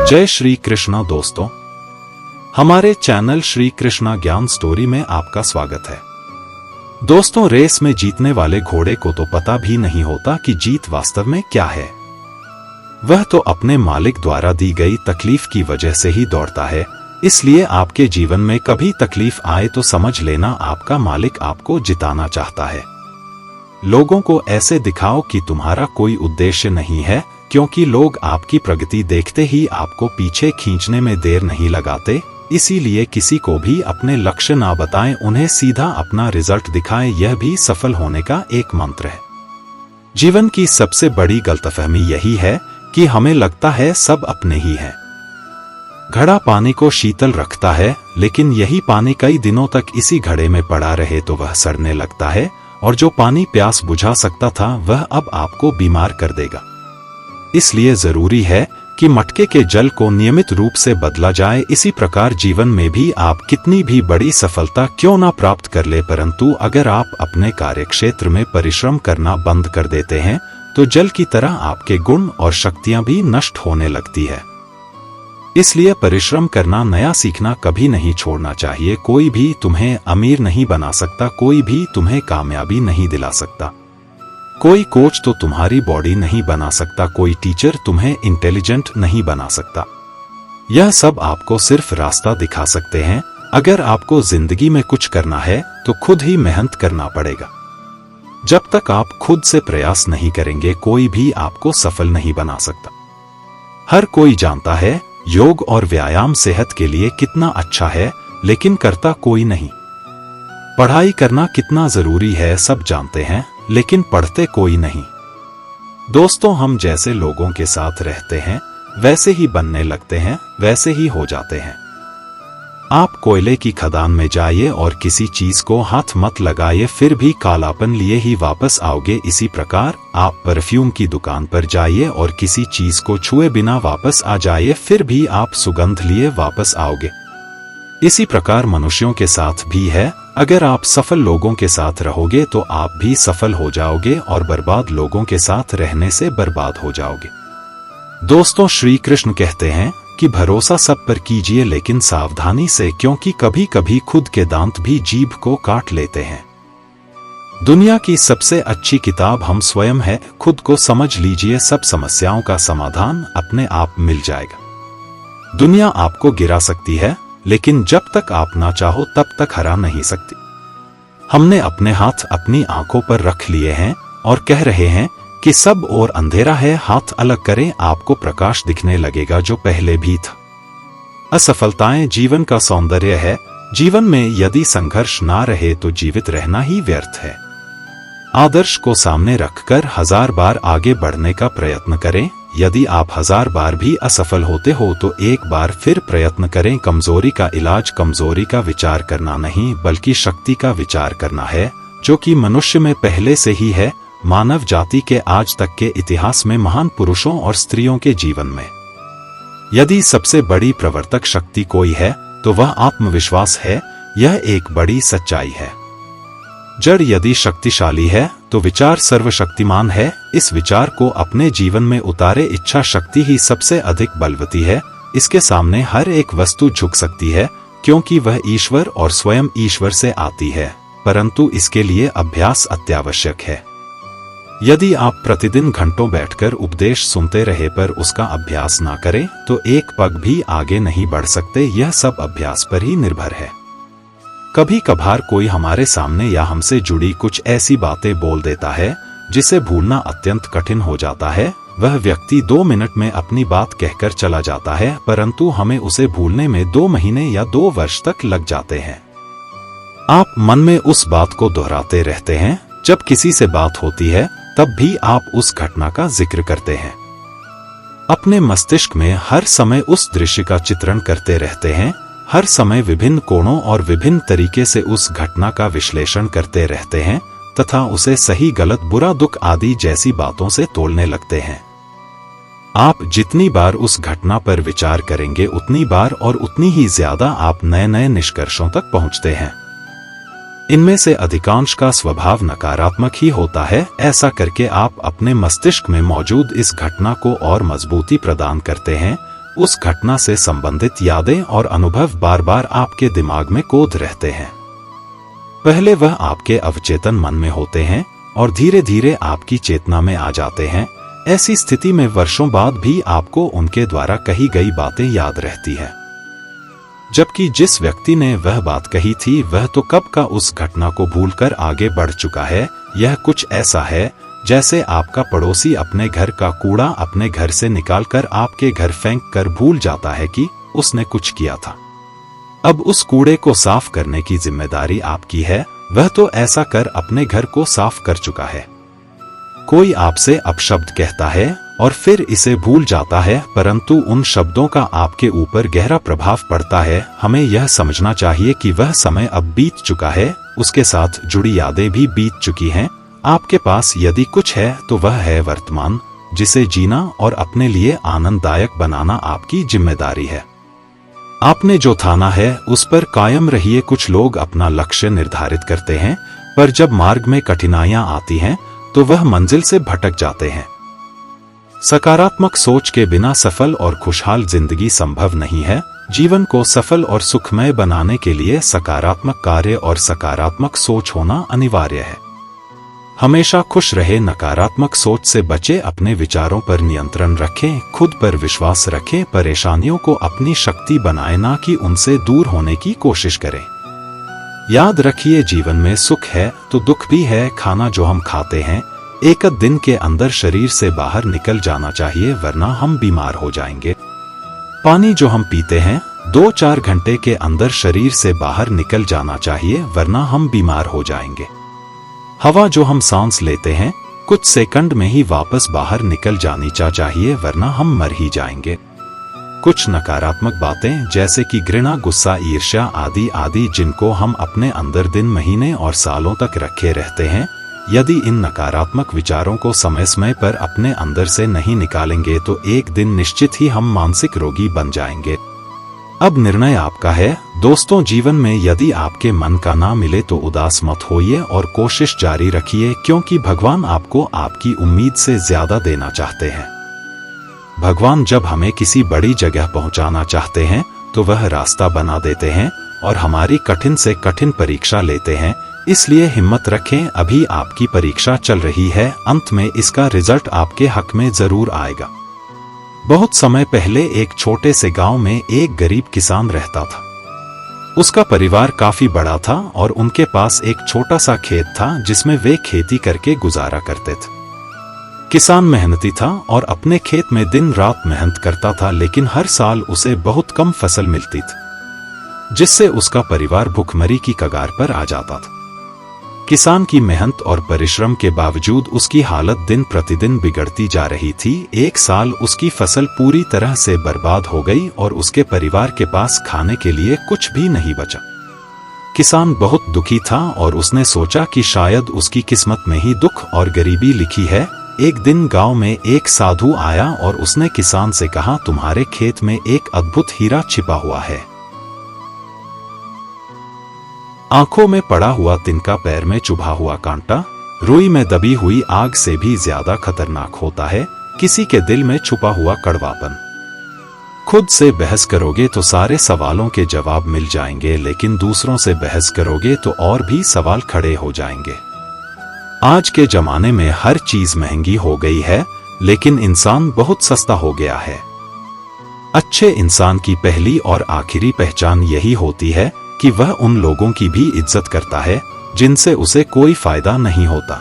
जय श्री कृष्णा दोस्तों, हमारे चैनल श्री कृष्णा ज्ञान स्टोरी में आपका स्वागत है। दोस्तों, रेस में जीतने वाले घोड़े को तो पता भी नहीं होता कि जीत वास्तव में क्या है। वह तो अपने मालिक द्वारा दी गई तकलीफ की वजह से ही दौड़ता है। इसलिए आपके जीवन में कभी तकलीफ आए तो समझ लेना आपका मालिक आपको जिताना चाहता है। लोगों को ऐसे दिखाओ कि तुम्हारा कोई उद्देश्य नहीं है, क्योंकि लोग आपकी प्रगति देखते ही आपको पीछे खींचने में देर नहीं लगाते। इसीलिए किसी को भी अपने लक्ष्य ना बताएं, उन्हें सीधा अपना रिजल्ट दिखाएं। यह भी सफल होने का एक मंत्र है। जीवन की सबसे बड़ी गलतफहमी यही है कि हमें लगता है सब अपने ही हैं। घड़ा पानी को शीतल रखता है, लेकिन यही पानी कई दिनों तक इसी घड़े में पड़ा रहे तो वह सड़ने लगता है, और जो पानी प्यास बुझा सकता था वह अब आपको बीमार कर देगा। इसलिए जरूरी है कि मटके के जल को नियमित रूप से बदला जाए। इसी प्रकार जीवन में भी आप कितनी भी बड़ी सफलता क्यों ना प्राप्त कर ले, परंतु अगर आप अपने कार्यक्षेत्र में परिश्रम करना बंद कर देते हैं तो जल की तरह आपके गुण और शक्तियां भी नष्ट होने लगती है। इसलिए परिश्रम करना, नया सीखना कभी नहीं छोड़ना चाहिए। कोई भी तुम्हें अमीर नहीं बना सकता, कोई भी तुम्हें कामयाबी नहीं दिला सकता, कोई कोच तो तुम्हारी बॉडी नहीं बना सकता, कोई टीचर तुम्हें इंटेलिजेंट नहीं बना सकता। यह सब आपको सिर्फ रास्ता दिखा सकते हैं। अगर आपको जिंदगी में कुछ करना है तो खुद ही मेहनत करना पड़ेगा। जब तक आप खुद से प्रयास नहीं करेंगे, कोई भी आपको सफल नहीं बना सकता। हर कोई जानता है योग और व्यायाम सेहत के लिए कितना अच्छा है, लेकिन करता कोई नहीं। पढ़ाई करना कितना जरूरी है सब जानते हैं, लेकिन पढ़ते कोई नहीं। दोस्तों, हम जैसे लोगों के साथ रहते हैं वैसे ही बनने लगते हैं, वैसे ही हो जाते हैं। आप कोयले की खदान में जाइए और किसी चीज को हाथ मत लगाइए, फिर भी कालापन लिए ही वापस आओगे। इसी प्रकार आप परफ्यूम की दुकान पर जाइए और किसी चीज को छुए बिना वापस आ जाइए, फिर भी आप सुगंध लिए वापस आओगे। इसी प्रकार मनुष्यों के साथ भी है। अगर आप सफल लोगों के साथ रहोगे तो आप भी सफल हो जाओगे, और बर्बाद लोगों के साथ रहने से बर्बाद हो जाओगे। दोस्तों, श्री कृष्ण कहते हैं कि भरोसा सब पर कीजिए, लेकिन सावधानी से, क्योंकि कभी कभी खुद के दांत भी जीभ को काट लेते हैं। दुनिया की सबसे अच्छी किताब हम स्वयं है। खुद को समझ लीजिए, सब समस्याओं का समाधान अपने आप मिल जाएगा। दुनिया आपको गिरा सकती है, लेकिन जब तक आप ना चाहो तब तक हरा नहीं सकती। हमने अपने हाथ अपनी आंखों पर रख लिए हैं और कह रहे हैं कि सब और अंधेरा है, हाथ अलग करें, आपको प्रकाश दिखने लगेगा जो पहले भी था। असफलताएं जीवन का सौंदर्य है। जीवन में यदि संघर्ष ना रहे तो जीवित रहना ही व्यर्थ है। आदर्श को सामने रखकर 1000 बार आगे बढ़ने का प्रयत्न करें। यदि आप 1000 बार भी असफल होते हो तो एक बार फिर प्रयत्न करें। कमजोरी का इलाज कमजोरी का विचार करना नहीं, बल्कि शक्ति का विचार करना है, जो कि मनुष्य में पहले से ही है। मानव जाति के आज तक के इतिहास में महान पुरुषों और स्त्रियों के जीवन में यदि सबसे बड़ी प्रवर्तक शक्ति कोई है तो वह आत्मविश्वास है। यह एक बड़ी सच्चाई है। जड़ यदि शक्तिशाली है तो विचार सर्वशक्तिमान है। इस विचार को अपने जीवन में उतारे। इच्छा शक्ति ही सबसे अधिक बलवती है। इसके सामने हर एक वस्तु झुक सकती है, क्योंकि वह ईश्वर और स्वयं ईश्वर से आती है, परंतु इसके लिए अभ्यास अत्यावश्यक है। यदि आप प्रतिदिन घंटों बैठकर उपदेश सुनते रहे पर उसका अभ्यास ना करें तो एक पग भी आगे नहीं बढ़ सकते। यह सब अभ्यास पर ही निर्भर है। कभी कभार कोई हमारे सामने या हमसे जुड़ी कुछ ऐसी बातें बोल देता है जिसे भूलना अत्यंत कठिन हो जाता है। वह व्यक्ति 2 मिनट में अपनी बात कहकर चला जाता है, परंतु हमें उसे भूलने में 2 महीने या 2 वर्ष तक लग जाते हैं। आप मन में उस बात को दोहराते रहते हैं। जब किसी से बात होती है तब भी आप उस घटना का जिक्र करते हैं। अपने मस्तिष्क में हर समय उस दृश्य का चित्रण करते रहते हैं। हर समय विभिन्न कोणों और विभिन्न तरीके से उस घटना का विश्लेषण करते रहते हैं तथा उसे सही गलत बुरा दुख आदि जैसी बातों से तोलने लगते हैं। आप जितनी बार उस घटना पर विचार करेंगे उतनी बार और उतनी ही ज्यादा आप नए नए निष्कर्षों तक पहुंचते हैं। इनमें से अधिकांश का स्वभाव नकारात्मक ही होता है। ऐसा करके आप अपने मस्तिष्क में मौजूद इस घटना को और मजबूती प्रदान करते हैं। उस घटना से संबंधित यादें और अनुभव बार बार आपके दिमाग में कूद रहते हैं। पहले वह आपके अवचेतन मन में होते हैं और धीरे धीरे आपकी चेतना में आ जाते हैं। ऐसी स्थिति में वर्षों बाद भी आपको उनके द्वारा कही गई बातें याद रहती है, जबकि जिस व्यक्ति ने वह बात कही थी वह तो कब का उस घटना को भूलकर आगे बढ़ चुका है। यह कुछ ऐसा है जैसे आपका पड़ोसी अपने घर का कूड़ा अपने घर से निकालकर आपके घर फेंक कर भूल जाता है कि उसने कुछ किया था। अब उस कूड़े को साफ करने की जिम्मेदारी आपकी है। वह तो ऐसा कर अपने घर को साफ कर चुका है। कोई आपसे अपशब्द कहता है और फिर इसे भूल जाता है, परंतु उन शब्दों का आपके ऊपर गहरा प्रभाव पड़ता है। हमें यह समझना चाहिए कि वह समय अब बीत चुका है, उसके साथ जुड़ी यादें भी बीत चुकी हैं। आपके पास यदि कुछ है तो वह है वर्तमान, जिसे जीना और अपने लिए आनंददायक बनाना आपकी जिम्मेदारी है। आपने जो ठाना है उस पर कायम रहिए। कुछ लोग अपना लक्ष्य निर्धारित करते हैं, पर जब मार्ग में कठिनाइयां आती हैं तो वह मंजिल से भटक जाते हैं। सकारात्मक सोच के बिना सफल और खुशहाल जिंदगी संभव नहीं है। जीवन को सफल और सुखमय बनाने के लिए सकारात्मक कार्य और सकारात्मक सोच होना अनिवार्य है। हमेशा खुश रहे, नकारात्मक सोच से बचे, अपने विचारों पर नियंत्रण रखें, खुद पर विश्वास रखें, परेशानियों को अपनी शक्ति बनाएं, ना कि उनसे दूर होने की कोशिश करें। याद रखिए, जीवन में सुख है तो दुख भी है। खाना जो हम खाते हैं एक दिन के अंदर शरीर से बाहर निकल जाना चाहिए, वरना हम बीमार हो जाएंगे। पानी जो हम पीते हैं 2-4 घंटे के अंदर शरीर से बाहर निकल जाना चाहिए, वरना हम बीमार हो जाएंगे। हवा जो हम सांस लेते हैं कुछ सेकंड में ही वापस बाहर निकल जानी चाहिए, वरना हम मर ही जाएंगे। कुछ नकारात्मक बातें जैसे कि घृणा, गुस्सा, ईर्ष्या आदि आदि जिनको हम अपने अंदर दिन, महीने और सालों तक रखे रहते हैं, यदि इन नकारात्मक विचारों को समय समय पर अपने अंदर से नहीं निकालेंगे तो एक दिन निश्चित ही हम मानसिक रोगी बन जाएंगे। अब निर्णय आपका है। दोस्तों, जीवन में यदि आपके मन का ना मिले तो उदास मत होइए और कोशिश जारी रखिए, क्योंकि भगवान आपको आपकी उम्मीद से ज्यादा देना चाहते हैं। भगवान जब हमें किसी बड़ी जगह पहुंचाना चाहते हैं तो वह रास्ता बना देते हैं और हमारी कठिन से कठिन परीक्षा लेते हैं। इसलिए हिम्मत रखें, अभी आपकी परीक्षा चल रही है, अंत में इसका रिजल्ट आपके हक में जरूर आएगा। बहुत समय पहले एक छोटे से गांव में एक गरीब किसान रहता था। उसका परिवार काफी बड़ा था और उनके पास एक छोटा सा खेत था जिसमें वे खेती करके गुजारा करते थे। किसान मेहनती था और अपने खेत में दिन रात मेहनत करता था, लेकिन हर साल उसे बहुत कम फसल मिलती थी, जिससे उसका परिवार भुखमरी की कगार पर आ जाता था। किसान की मेहनत और परिश्रम के बावजूद उसकी हालत दिन प्रतिदिन बिगड़ती जा रही थी। एक साल उसकी फसल पूरी तरह से बर्बाद हो गई और उसके परिवार के पास खाने के लिए कुछ भी नहीं बचा। किसान बहुत दुखी था और उसने सोचा कि शायद उसकी किस्मत में ही दुख और गरीबी लिखी है। एक दिन गांव में एक साधु आया और उसने किसान से कहा, तुम्हारे खेत में एक अद्भुत हीरा छिपा हुआ है। आंखों में पड़ा हुआ तिनका, पैर में चुभा हुआ कांटा, रुई में दबी हुई आग से भी ज्यादा खतरनाक होता है किसी के दिल में छुपा हुआ कड़वापन। खुद से बहस करोगे तो सारे सवालों के जवाब मिल जाएंगे, लेकिन दूसरों से बहस करोगे तो और भी सवाल खड़े हो जाएंगे। आज के जमाने में हर चीज महंगी हो गई है, लेकिन इंसान बहुत सस्ता हो गया है। अच्छे इंसान की पहली और आखिरी पहचान यही होती है कि वह उन लोगों की भी इज्जत करता है जिनसे उसे कोई फायदा नहीं होता।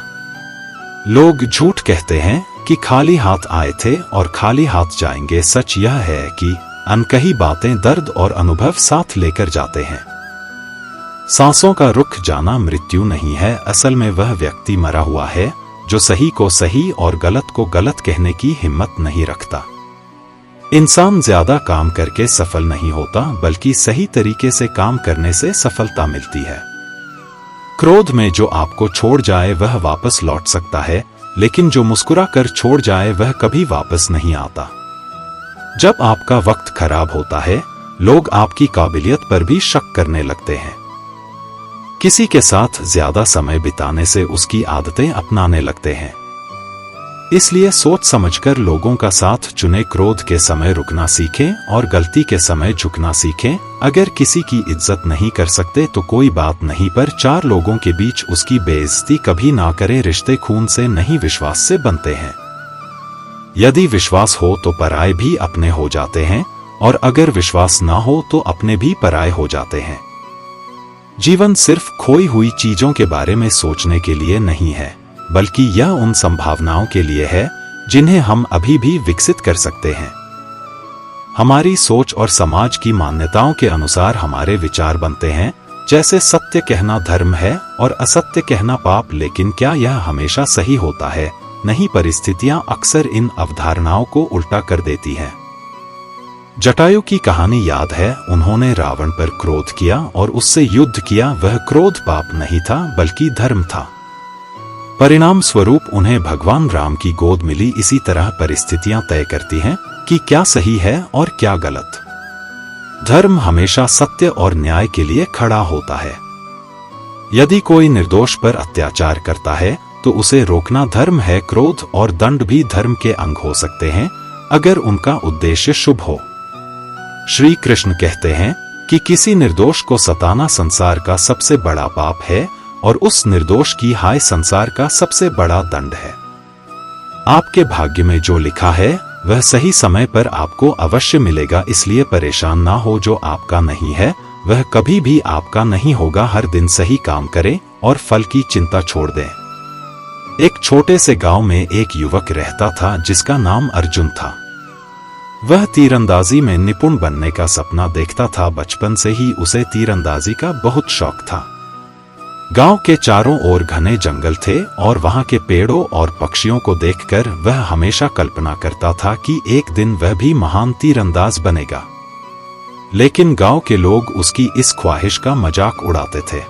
लोग झूठ कहते हैं कि खाली हाथ आए थे और खाली हाथ जाएंगे। सच यह है कि अनकही बातें दर्द और अनुभव साथ लेकर जाते हैं। सांसों का रुक जाना मृत्यु नहीं है, असल में वह व्यक्ति मरा हुआ है जो सही को सही और गलत को गलत कहने की हिम्मत नहीं रखता। इंसान ज्यादा काम करके सफल नहीं होता, बल्कि सही तरीके से काम करने से सफलता मिलती है। क्रोध में जो आपको छोड़ जाए वह वापस लौट सकता है, लेकिन जो मुस्कुरा कर छोड़ जाए वह कभी वापस नहीं आता। जब आपका वक्त खराब होता है, लोग आपकी काबिलियत पर भी शक करने लगते हैं। किसी के साथ ज्यादा समय बिताने से उसकी आदतें अपनाने लगते हैं। इसलिए सोच समझकर लोगों का साथ चुने, क्रोध के समय रुकना सीखें और गलती के समय झुकना सीखें। अगर किसी की इज्जत नहीं कर सकते तो कोई बात नहीं, पर चार लोगों के बीच उसकी बेइज्जती कभी ना करें। रिश्ते खून से नहीं विश्वास से बनते हैं। यदि विश्वास हो तो पराये भी अपने हो जाते हैं, और अगर विश्वास ना हो तो अपने भी पराये हो जाते हैं। जीवन सिर्फ खोई हुई चीजों के बारे में सोचने के लिए नहीं है, बल्कि यह उन संभावनाओं के लिए है जिन्हें हम अभी भी विकसित कर सकते हैं। हमारी सोच और समाज की मान्यताओं के अनुसार हमारे विचार बनते हैं। जैसे सत्य कहना धर्म है और असत्य कहना पाप, लेकिन क्या यह हमेशा सही होता है? नहीं, परिस्थितियां अक्सर इन अवधारणाओं को उल्टा कर देती हैं। जटायु की कहानी याद है। उन्होंने रावण पर क्रोध किया और उससे युद्ध किया। वह क्रोध पाप नहीं था बल्कि धर्म था। परिणाम स्वरूप उन्हें भगवान राम की गोद मिली। इसी तरह परिस्थितियां तय करती हैं कि क्या सही है और क्या गलत। धर्म हमेशा सत्य और न्याय के लिए खड़ा होता है। यदि कोई निर्दोष पर अत्याचार करता है तो उसे रोकना धर्म है। क्रोध और दंड भी धर्म के अंग हो सकते हैं, अगर उनका उद्देश्य शुभ हो। श्री कृष्ण कहते हैं कि किसी निर्दोष को सताना संसार का सबसे बड़ा पाप है, और उस निर्दोष की हाय संसार का सबसे बड़ा दंड है। आपके भाग्य में जो लिखा है वह सही समय पर आपको अवश्य मिलेगा, इसलिए परेशान ना हो। जो आपका नहीं है वह कभी भी आपका नहीं होगा। हर दिन सही काम करें और फल की चिंता छोड़ दें। एक छोटे से गांव में एक युवक रहता था जिसका नाम अर्जुन था। वह तीरंदाजी में निपुण बनने का सपना देखता था। बचपन से ही उसे तीरंदाजी का बहुत शौक था। गांव के चारों ओर घने जंगल थे और वहां के पेड़ों और पक्षियों को देखकर वह हमेशा कल्पना करता था कि एक दिन वह भी महान तीरंदाज बनेगा। लेकिन गांव के लोग उसकी इस ख्वाहिश का मजाक उड़ाते थे।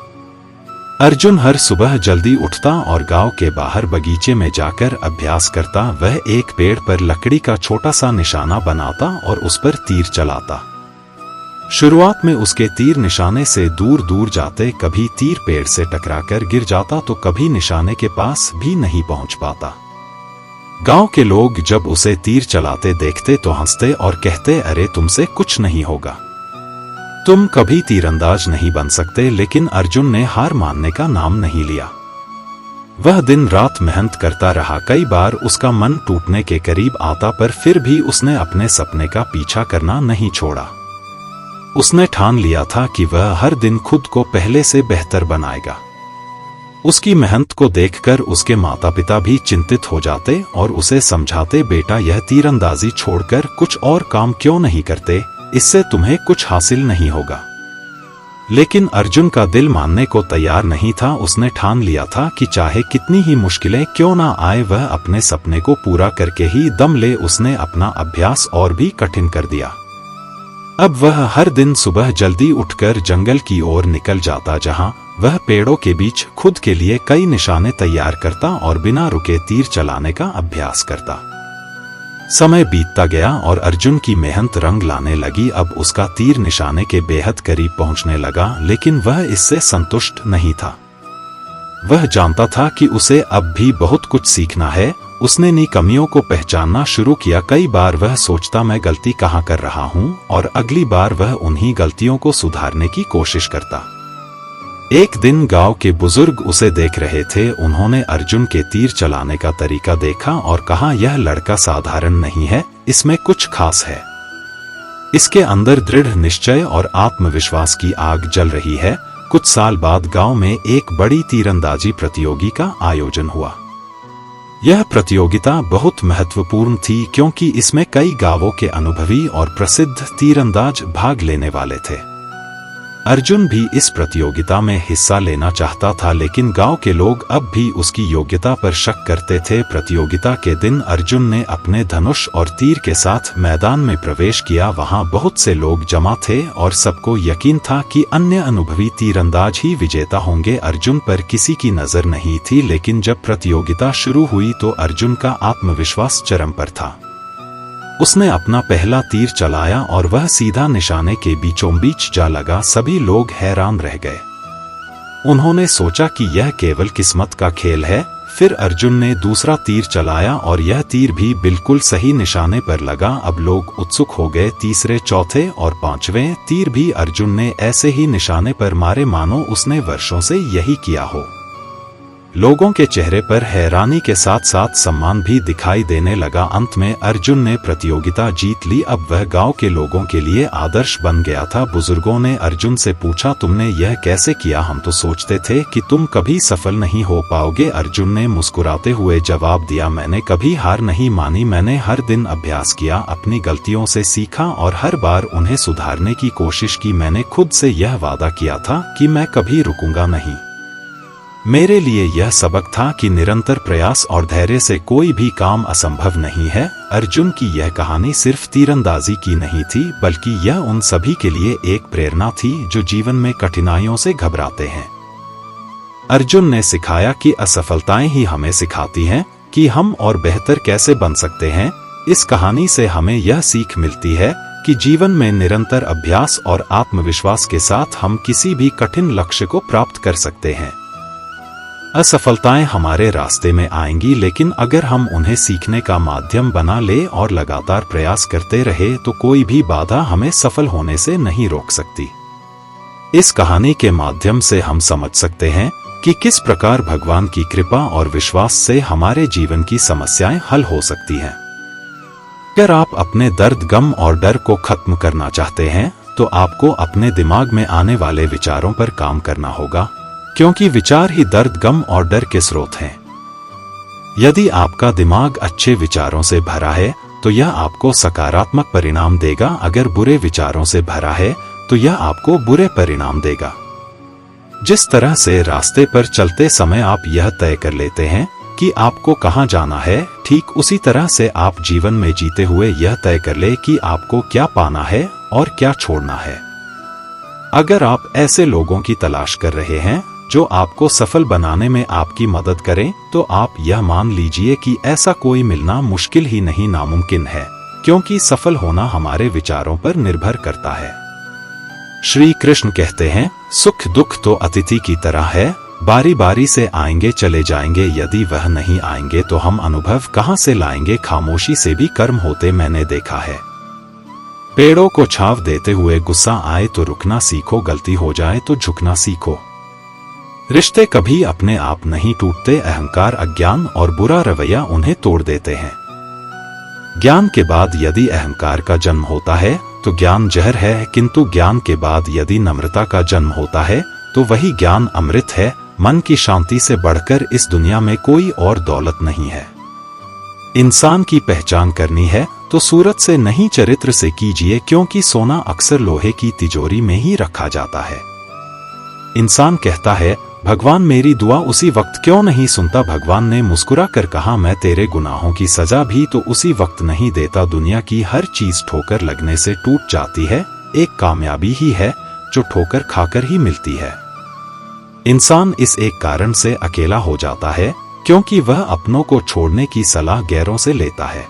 अर्जुन हर सुबह जल्दी उठता और गांव के बाहर बगीचे में जाकर अभ्यास करता। वह एक पेड़ पर लकड़ी का छोटा सा निशाना बनाता और उस पर तीर चलाता। शुरुआत में उसके तीर निशाने से दूर दूर जाते। कभी तीर पेड़ से टकराकर गिर जाता तो कभी निशाने के पास भी नहीं पहुंच पाता। गांव के लोग जब उसे तीर चलाते देखते तो हंसते और कहते, अरे तुमसे कुछ नहीं होगा, तुम कभी तीरंदाज नहीं बन सकते। लेकिन अर्जुन ने हार मानने का नाम नहीं लिया। वह दिन रात मेहनत करता रहा। कई बार उसका मन टूटने के करीब आता, पर फिर भी उसने अपने सपने का पीछा करना नहीं छोड़ा। उसने ठान लिया था कि वह हर दिन खुद को पहले से बेहतर बनाएगा। उसकी मेहनत को देखकर उसके माता पिता भी चिंतित हो जाते और उसे समझाते, बेटा यह तीरंदाजी छोड़कर कुछ और काम क्यों नहीं करते, इससे तुम्हें कुछ हासिल नहीं होगा। लेकिन अर्जुन का दिल मानने को तैयार नहीं था। उसने ठान लिया था कि चाहे कितनी ही मुश्किलें क्यों ना आए, वह अपने सपने को पूरा करके ही दम ले। उसने अपना अभ्यास और भी कठिन कर दिया। अब वह हर दिन सुबह जल्दी उठकर जंगल की ओर निकल जाता, जहां वह पेड़ों के बीच खुद के लिए कई निशाने तैयार करता और बिना रुके तीर चलाने का अभ्यास करता। समय बीतता गया और अर्जुन की मेहनत रंग लाने लगी। अब उसका तीर निशाने के बेहद करीब पहुंचने लगा, लेकिन वह इससे संतुष्ट नहीं था। वह जानता था कि उसे अब भी बहुत कुछ सीखना है। उसने अपनी कमियों को पहचानना शुरू किया। कई बार वह सोचता, मैं गलती कहाँ कर रहा हूँ, और अगली बार वह उन्हीं गलतियों को सुधारने की कोशिश करता। एक दिन गांव के बुजुर्ग उसे देख रहे थे। उन्होंने अर्जुन के तीर चलाने का तरीका देखा और कहा, यह लड़का साधारण नहीं है, इसमें कुछ खास है। इसके अंदर दृढ़ निश्चय और आत्मविश्वास की आग जल रही है। कुछ साल बाद गांव में एक बड़ी तीरंदाजी प्रतियोगिता का आयोजन हुआ। यह प्रतियोगिता बहुत महत्वपूर्ण थी क्योंकि इसमें कई गांवों के अनुभवी और प्रसिद्ध तीरंदाज भाग लेने वाले थे। अर्जुन भी इस प्रतियोगिता में हिस्सा लेना चाहता था, लेकिन गांव के लोग अब भी उसकी योग्यता पर शक करते थे। प्रतियोगिता के दिन अर्जुन ने अपने धनुष और तीर के साथ मैदान में प्रवेश किया। वहां बहुत से लोग जमा थे और सबको यकीन था कि अन्य अनुभवी तीरंदाज ही विजेता होंगे। अर्जुन पर किसी की नजर नहीं थी, लेकिन जब प्रतियोगिता शुरू हुई तो अर्जुन का आत्मविश्वास चरम पर था। उसने अपना पहला तीर चलाया और वह सीधा निशाने के बीचों बीच जा लगा। सभी लोग हैरान रह गए। उन्होंने सोचा कि यह केवल किस्मत का खेल है। फिर अर्जुन ने दूसरा तीर चलाया और यह तीर भी बिल्कुल सही निशाने पर लगा। अब लोग उत्सुक हो गए। तीसरे, चौथे और पांचवें तीर भी अर्जुन ने ऐसे ही निशाने पर मारे मानो उसने वर्षों से यही किया हो। लोगों के चेहरे पर हैरानी के साथ साथ सम्मान भी दिखाई देने लगा। अंत में अर्जुन ने प्रतियोगिता जीत ली। अब वह गांव के लोगों के लिए आदर्श बन गया था। बुजुर्गों ने अर्जुन से पूछा, तुमने यह कैसे किया? हम तो सोचते थे कि तुम कभी सफल नहीं हो पाओगे। अर्जुन ने मुस्कुराते हुए जवाब दिया, मैंने कभी हार नहीं मानी। मैंने हर दिन अभ्यास किया, अपनी गलतियों से सीखा और हर बार उन्हें सुधारने की कोशिश की। मैंने खुद से यह वादा किया था कि मैं कभी रुकूंगा नहीं। मेरे लिए यह सबक था कि निरंतर प्रयास और धैर्य से कोई भी काम असंभव नहीं है। अर्जुन की यह कहानी सिर्फ तीरंदाजी की नहीं थी, बल्कि यह उन सभी के लिए एक प्रेरणा थी जो जीवन में कठिनाइयों से घबराते हैं। अर्जुन ने सिखाया कि असफलताएं ही हमें सिखाती हैं कि हम और बेहतर कैसे बन सकते हैं। इस कहानी से हमें यह सीख मिलती है कि जीवन में निरंतर अभ्यास और आत्मविश्वास के साथ हम किसी भी कठिन लक्ष्य को प्राप्त कर सकते हैं। असफलताएं हमारे रास्ते में आएंगी, लेकिन अगर हम उन्हें सीखने का माध्यम बना ले और लगातार प्रयास करते रहे तो कोई भी बाधा हमें सफल होने से नहीं रोक सकती। इस कहानी के माध्यम से हम समझ सकते हैं कि किस प्रकार भगवान की कृपा और विश्वास से हमारे जीवन की समस्याएं हल हो सकती हैं। अगर आप अपने दर्द, गम और डर को खत्म करना चाहते हैं तो आपको अपने दिमाग में आने वाले विचारों पर काम करना होगा, क्योंकि विचार ही दर्द, गम और डर के स्रोत हैं। यदि आपका दिमाग अच्छे विचारों से भरा है तो यह आपको सकारात्मक परिणाम देगा। अगर बुरे विचारों से भरा है तो यह आपको बुरे परिणाम देगा। जिस तरह से रास्ते पर चलते समय आप यह तय कर लेते हैं कि आपको कहां जाना है, ठीक उसी तरह से आप जीवन में जीते हुए यह तय कर ले कि आपको क्या पाना है और क्या छोड़ना है। अगर आप ऐसे लोगों की तलाश कर रहे हैं जो आपको सफल बनाने में आपकी मदद करें, तो आप यह मान लीजिए कि ऐसा कोई मिलना मुश्किल ही नहीं, नामुमकिन है, क्योंकि सफल होना हमारे विचारों पर निर्भर करता है। श्री कृष्ण कहते हैं, सुख दुख तो अतिथि की तरह है, बारी बारी से आएंगे चले जाएंगे। यदि वह नहीं आएंगे तो हम अनुभव कहां से लाएंगे? खामोशी से भी कर्म होते मैंने देखा है। पेड़ों को छांव देते हुए गुस्सा आए तो रुकना सीखो, गलती हो जाए तो झुकना सीखो। रिश्ते कभी अपने आप नहीं टूटते, अहंकार, अज्ञान और बुरा रवैया उन्हें तोड़ देते हैं। ज्ञान के बाद यदि अहंकार का जन्म होता है तो ज्ञान जहर है, किंतु ज्ञान के बाद यदि नम्रता का जन्म होता है तो वही ज्ञान अमृत है। मन की शांति से बढ़कर इस दुनिया में कोई और दौलत नहीं है। इंसान की पहचान करनी है तो सूरत से नहीं, चरित्र से कीजिए, क्योंकि सोना अक्सर लोहे की तिजोरी में ही रखा जाता है। इंसान कहता है, भगवान मेरी दुआ उसी वक्त क्यों नहीं सुनता? भगवान ने मुस्कुरा कर कहा, मैं तेरे गुनाहों की सजा भी तो उसी वक्त नहीं देता। दुनिया की हर चीज ठोकर लगने से टूट जाती है, एक कामयाबी ही है जो ठोकर खाकर ही मिलती है। इंसान इस एक कारण से अकेला हो जाता है क्योंकि वह अपनों को छोड़ने की सलाह गैरों से लेता है।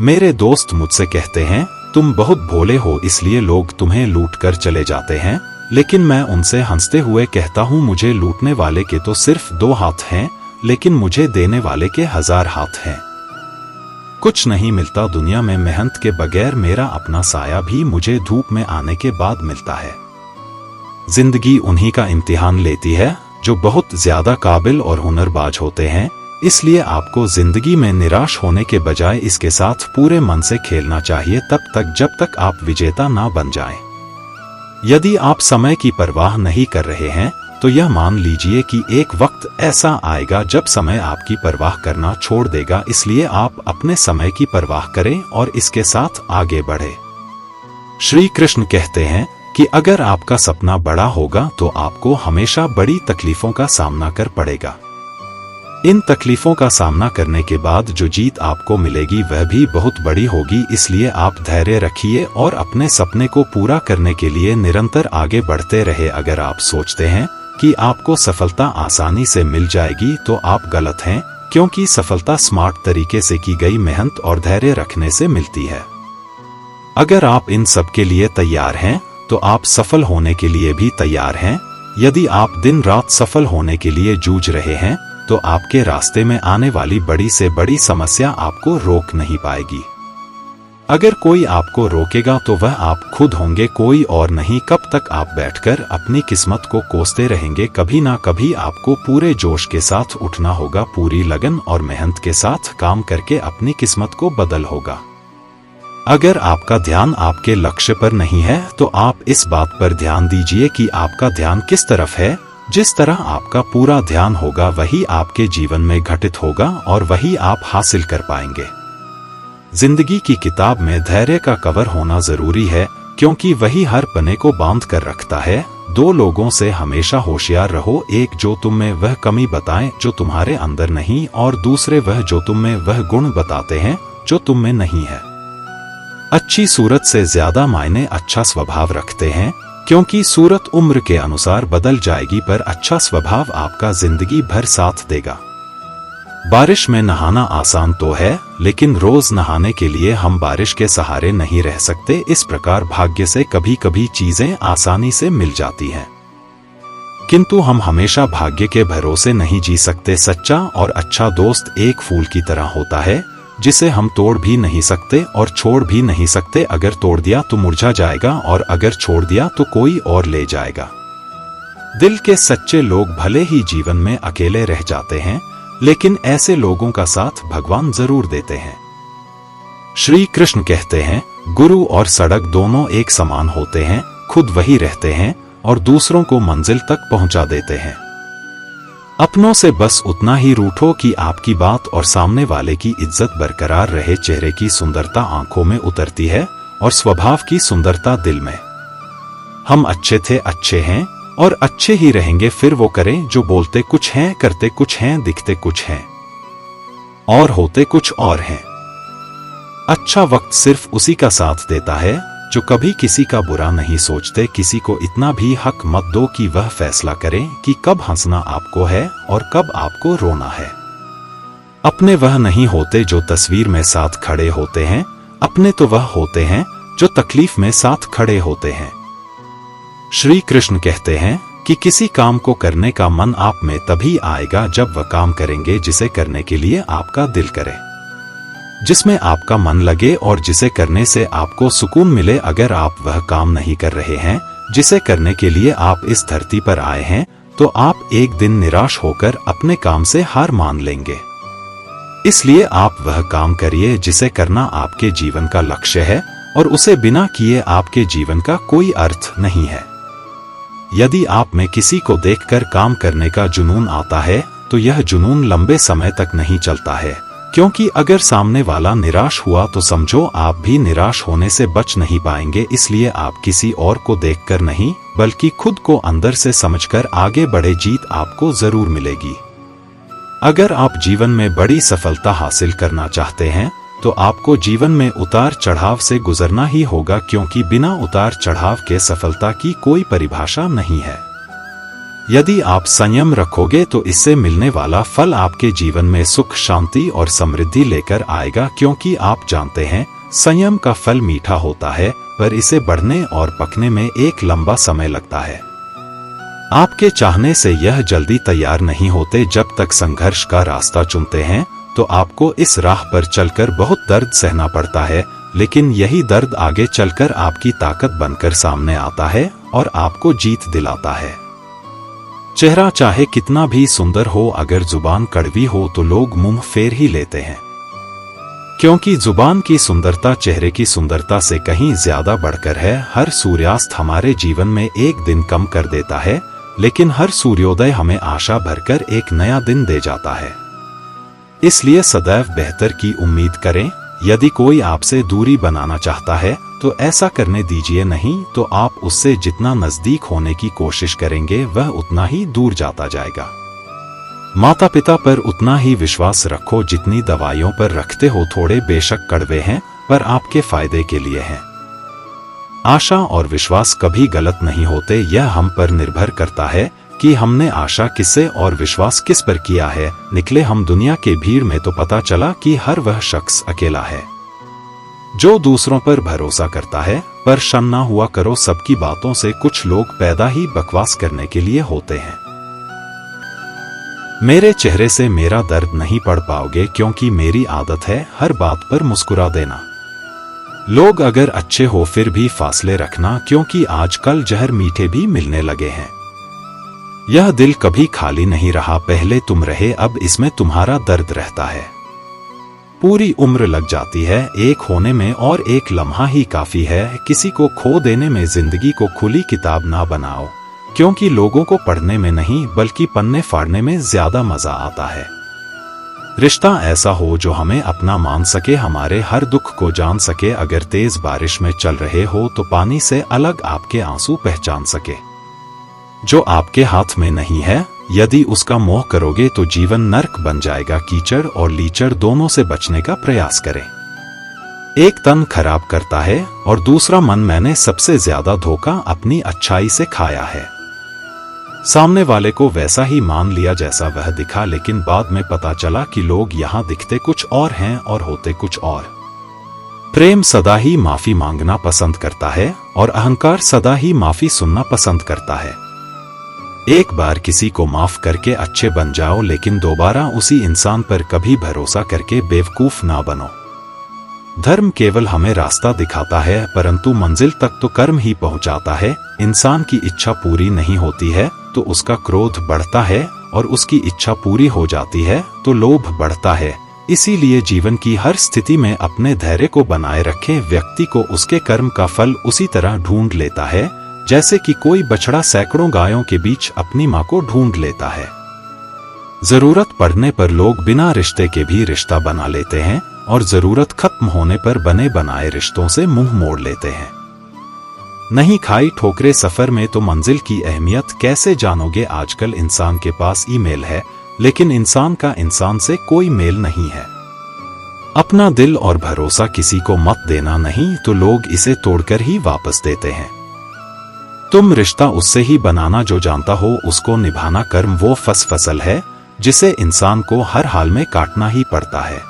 मेरे दोस्त मुझसे कहते हैं, तुम बहुत भोले हो इसलिए लोग तुम्हें लूट कर चले जाते हैं, लेकिन मैं उनसे हंसते हुए कहता हूं, मुझे लूटने वाले के तो सिर्फ 2 हाथ हैं, लेकिन मुझे देने वाले के 1000 हाथ हैं। कुछ नहीं मिलता दुनिया में मेहनत के बगैर, मेरा अपना साया भी मुझे धूप में आने के बाद मिलता है। जिंदगी उन्हीं का इम्तिहान लेती है जो बहुत ज्यादा काबिल और हुनरबाज होते हैं। इसलिए आपको जिंदगी में निराश होने के बजाय इसके साथ पूरे मन से खेलना चाहिए, तब तक जब तक आप विजेता ना बन जाएं। यदि आप समय की परवाह नहीं कर रहे हैं तो यह मान लीजिए कि एक वक्त ऐसा आएगा जब समय आपकी परवाह करना छोड़ देगा। इसलिए आप अपने समय की परवाह करें और इसके साथ आगे बढ़े। श्री कृष्ण कहते हैं कि अगर आपका सपना बड़ा होगा तो आपको हमेशा बड़ी तकलीफों का सामना कर पड़ेगा। इन तकलीफों का सामना करने के बाद जो जीत आपको मिलेगी वह भी बहुत बड़ी होगी। इसलिए आप धैर्य रखिए और अपने सपने को पूरा करने के लिए निरंतर आगे बढ़ते रहे। अगर आप सोचते हैं कि आपको सफलता आसानी से मिल जाएगी तो आप गलत हैं, क्योंकि सफलता स्मार्ट तरीके से की गई मेहनत और धैर्य रखने से मिलती है। अगर आप इन सब के लिए तैयार हैं तो आप सफल होने के लिए भी तैयार हैं। यदि आप दिन रात सफल होने के लिए जूझ रहे हैं तो आपके रास्ते में आने वाली बड़ी से बड़ी समस्या आपको रोक नहीं पाएगी। अगर कोई आपको रोकेगा तो वह आप खुद होंगे, कोई और नहीं। कब तक आप बैठकर अपनी किस्मत को कोसते रहेंगे? कभी ना कभी आपको पूरे जोश के साथ उठना होगा, पूरी लगन और मेहनत के साथ काम करके अपनी किस्मत को बदल होगा। अगर आपका ध्यान आपके लक्ष्य पर नहीं है तो आप इस बात पर ध्यान दीजिए कि आपका ध्यान किस तरफ है। जिस तरह आपका पूरा ध्यान होगा वही आपके जीवन में घटित होगा और वही आप हासिल कर पाएंगे। जिंदगी की किताब में धैर्य का कवर होना जरूरी है, क्योंकि वही हर पन्ने को बांध कर रखता है। दो लोगों से हमेशा होशियार रहो, एक जो तुम में वह कमी बताएं जो तुम्हारे अंदर नहीं, और दूसरे वह जो तुम में वह गुण बताते हैं जो तुम में नहीं है। अच्छी सूरत से ज्यादा मायने अच्छा स्वभाव रखते हैं, क्योंकि सूरत उम्र के अनुसार बदल जाएगी पर अच्छा स्वभाव आपका जिंदगी भर साथ देगा। बारिश में नहाना आसान तो है, लेकिन रोज नहाने के लिए हम बारिश के सहारे नहीं रह सकते। इस प्रकार भाग्य से कभी कभी चीजें आसानी से मिल जाती हैं, किंतु हम हमेशा भाग्य के भरोसे नहीं जी सकते। सच्चा और अच्छा दोस्त एक फूल की तरह होता है, जिसे हम तोड़ भी नहीं सकते और छोड़ भी नहीं सकते। अगर तोड़ दिया तो मुरझा जाएगा और अगर छोड़ दिया तो कोई और ले जाएगा। दिल के सच्चे लोग भले ही जीवन में अकेले रह जाते हैं, लेकिन ऐसे लोगों का साथ भगवान जरूर देते हैं। श्री कृष्ण कहते हैं, गुरु और सड़क दोनों एक समान होते हैं। खुद वही रहते हैं और दूसरों को मंजिल तक पहुंचा देते हैं। अपनों से बस उतना ही रूठो कि आपकी बात और सामने वाले की इज्जत बरकरार रहे। चेहरे की सुंदरता आंखों में उतरती है और स्वभाव की सुंदरता दिल में। हम अच्छे थे, अच्छे हैं और अच्छे ही रहेंगे। फिर वो करें जो बोलते कुछ हैं, करते कुछ हैं, दिखते कुछ हैं और होते कुछ और हैं। अच्छा वक्त सिर्फ उसी का साथ देता है जो कभी किसी का बुरा नहीं सोचते। किसी को इतना भी हक मत दो कि वह फैसला करें कि कब हंसना आपको है और कब आपको रोना है। अपने वह नहीं होते जो तस्वीर में साथ खड़े होते हैं, अपने तो वह होते हैं जो तकलीफ में साथ खड़े होते हैं। श्री कृष्ण कहते हैं कि किसी काम को करने का मन आप में तभी आएगा जब वह काम करेंगे जिसे करने के लिए आपका दिल करे, जिसमें आपका मन लगे और जिसे करने से आपको सुकून मिले। अगर आप वह काम नहीं कर रहे हैं जिसे करने के लिए आप इस धरती पर आए हैं, तो आप एक दिन निराश होकर अपने काम से हार मान लेंगे। इसलिए आप वह काम करिए जिसे करना आपके जीवन का लक्ष्य है, और उसे बिना किए आपके जीवन का कोई अर्थ नहीं है। यदि आप में किसी को देखकर काम करने का जुनून आता है तो यह जुनून लंबे समय तक नहीं चलता है, क्योंकि अगर सामने वाला निराश हुआ तो समझो आप भी निराश होने से बच नहीं पाएंगे। इसलिए आप किसी और को देखकर नहीं बल्कि खुद को अंदर से समझकर आगे बढ़े, जीत आपको जरूर मिलेगी। अगर आप जीवन में बड़ी सफलता हासिल करना चाहते हैं तो आपको जीवन में उतार चढ़ाव से गुजरना ही होगा, क्योंकि बिना उतार चढ़ाव के सफलता की कोई परिभाषा नहीं है। यदि आप संयम रखोगे तो इससे मिलने वाला फल आपके जीवन में सुख, शांति और समृद्धि लेकर आएगा, क्योंकि आप जानते हैं संयम का फल मीठा होता है, पर इसे बढ़ने और पकने में एक लंबा समय लगता है। आपके चाहने से यह जल्दी तैयार नहीं होते। जब तक संघर्ष का रास्ता चुनते हैं तो आपको इस राह पर चलकर बहुत दर्द सहना पड़ता है, लेकिन यही दर्द आगे चलकर आपकी ताकत बनकर सामने आता है और आपको जीत दिलाता है। चेहरा चाहे कितना भी सुंदर हो, अगर जुबान कड़वी हो तो लोग मुंह फेर ही लेते हैं, क्योंकि जुबान की सुंदरता चेहरे की सुंदरता से कहीं ज्यादा बढ़कर है। हर सूर्यास्त हमारे जीवन में एक दिन कम कर देता है, लेकिन हर सूर्योदय हमें आशा भरकर एक नया दिन दे जाता है। इसलिए सदैव बेहतर की उम्मीद करें। यदि कोई आपसे दूरी बनाना चाहता है तो ऐसा करने दीजिए, नहीं तो आप उससे जितना नजदीक होने की कोशिश करेंगे वह उतना ही दूर जाता जाएगा। माता पिता पर उतना ही विश्वास रखो जितनी दवाइयों पर रखते हो। थोड़े बेशक कड़वे हैं पर आपके फायदे के लिए हैं। आशा और विश्वास कभी गलत नहीं होते, यह हम पर निर्भर करता है कि हमने आशा किससे और विश्वास किस पर किया है। निकले हम दुनिया के भीड़ में तो पता चला कि हर वह शख्स अकेला है। जो दूसरों पर भरोसा करता है, परेशान ना हुआ करो सबकी बातों से। कुछ लोग पैदा ही बकवास करने के लिए होते हैं। मेरे चेहरे से मेरा दर्द नहीं पढ़ पाओगे क्योंकि मेरी आदत है हर बात पर मुस्कुरा देना। लोग अगर अच्छे हो फिर भी फासले रखना क्योंकि आजकल जहर मीठे भी मिलने लगे हैं। यह दिल कभी खाली नहीं रहा, पहले तुम रहे अब इसमें तुम्हारा दर्द रहता है। पूरी उम्र लग जाती है एक होने में और एक लम्हा ही काफी है। किसी को खो देने में जिंदगी को खुली किताब ना बनाओ क्योंकि लोगों को पढ़ने में नहीं बल्कि पन्ने फाड़ने में ज्यादा मजा आता है। रिश्ता ऐसा हो जो हमें अपना मान सके, हमारे हर दुख को जान सके। अगर तेज बारिश में चल रहे हो तो पानी से अलग आपके आंसू पहचान सके। जो आपके हाथ में नहीं है, यदि उसका मोह करोगे तो जीवन नर्क बन जाएगा। कीचड़ और लीचड़ दोनों से बचने का प्रयास करें। एक तन खराब करता है और दूसरा मन। मैंने सबसे ज्यादा धोखा अपनी अच्छाई से खाया है। सामने वाले को वैसा ही मान लिया जैसा वह दिखा, लेकिन बाद में पता चला कि लोग यहाँ दिखते कुछ और हैं और होते कुछ और। प्रेम सदा ही माफी मांगना पसंद करता है और अहंकार सदा ही माफी सुनना पसंद करता है। एक बार किसी को माफ करके अच्छे बन जाओ, लेकिन दोबारा उसी इंसान पर कभी भरोसा करके बेवकूफ ना बनो। धर्म केवल हमें रास्ता दिखाता है परंतु मंजिल तक तो कर्म ही पहुंचाता है। इंसान की इच्छा पूरी नहीं होती है तो उसका क्रोध बढ़ता है और उसकी इच्छा पूरी हो जाती है तो लोभ बढ़ता है। इसीलिए जीवन की हर स्थिति में अपने धैर्य को बनाए रखें। व्यक्ति को उसके कर्म का फल उसी तरह ढूंढ लेता है जैसे कि कोई बछड़ा सैकड़ों गायों के बीच अपनी मां को ढूंढ लेता है। जरूरत पड़ने पर लोग बिना रिश्ते के भी रिश्ता बना लेते हैं और जरूरत खत्म होने पर बने बनाए रिश्तों से मुंह मोड़ लेते हैं। नहीं खाई ठोकरे सफर में तो मंजिल की अहमियत कैसे जानोगे। आजकल इंसान के पास ईमेल है लेकिन इंसान का इंसान से कोई मेल नहीं है। अपना दिल और भरोसा किसी को मत देना, नहीं तो लोग इसे तोड़कर ही वापस देते हैं। तुम रिश्ता उससे ही बनाना जो जानता हो उसको निभाना। कर्म वो फसल है जिसे इंसान को हर हाल में काटना ही पड़ता है।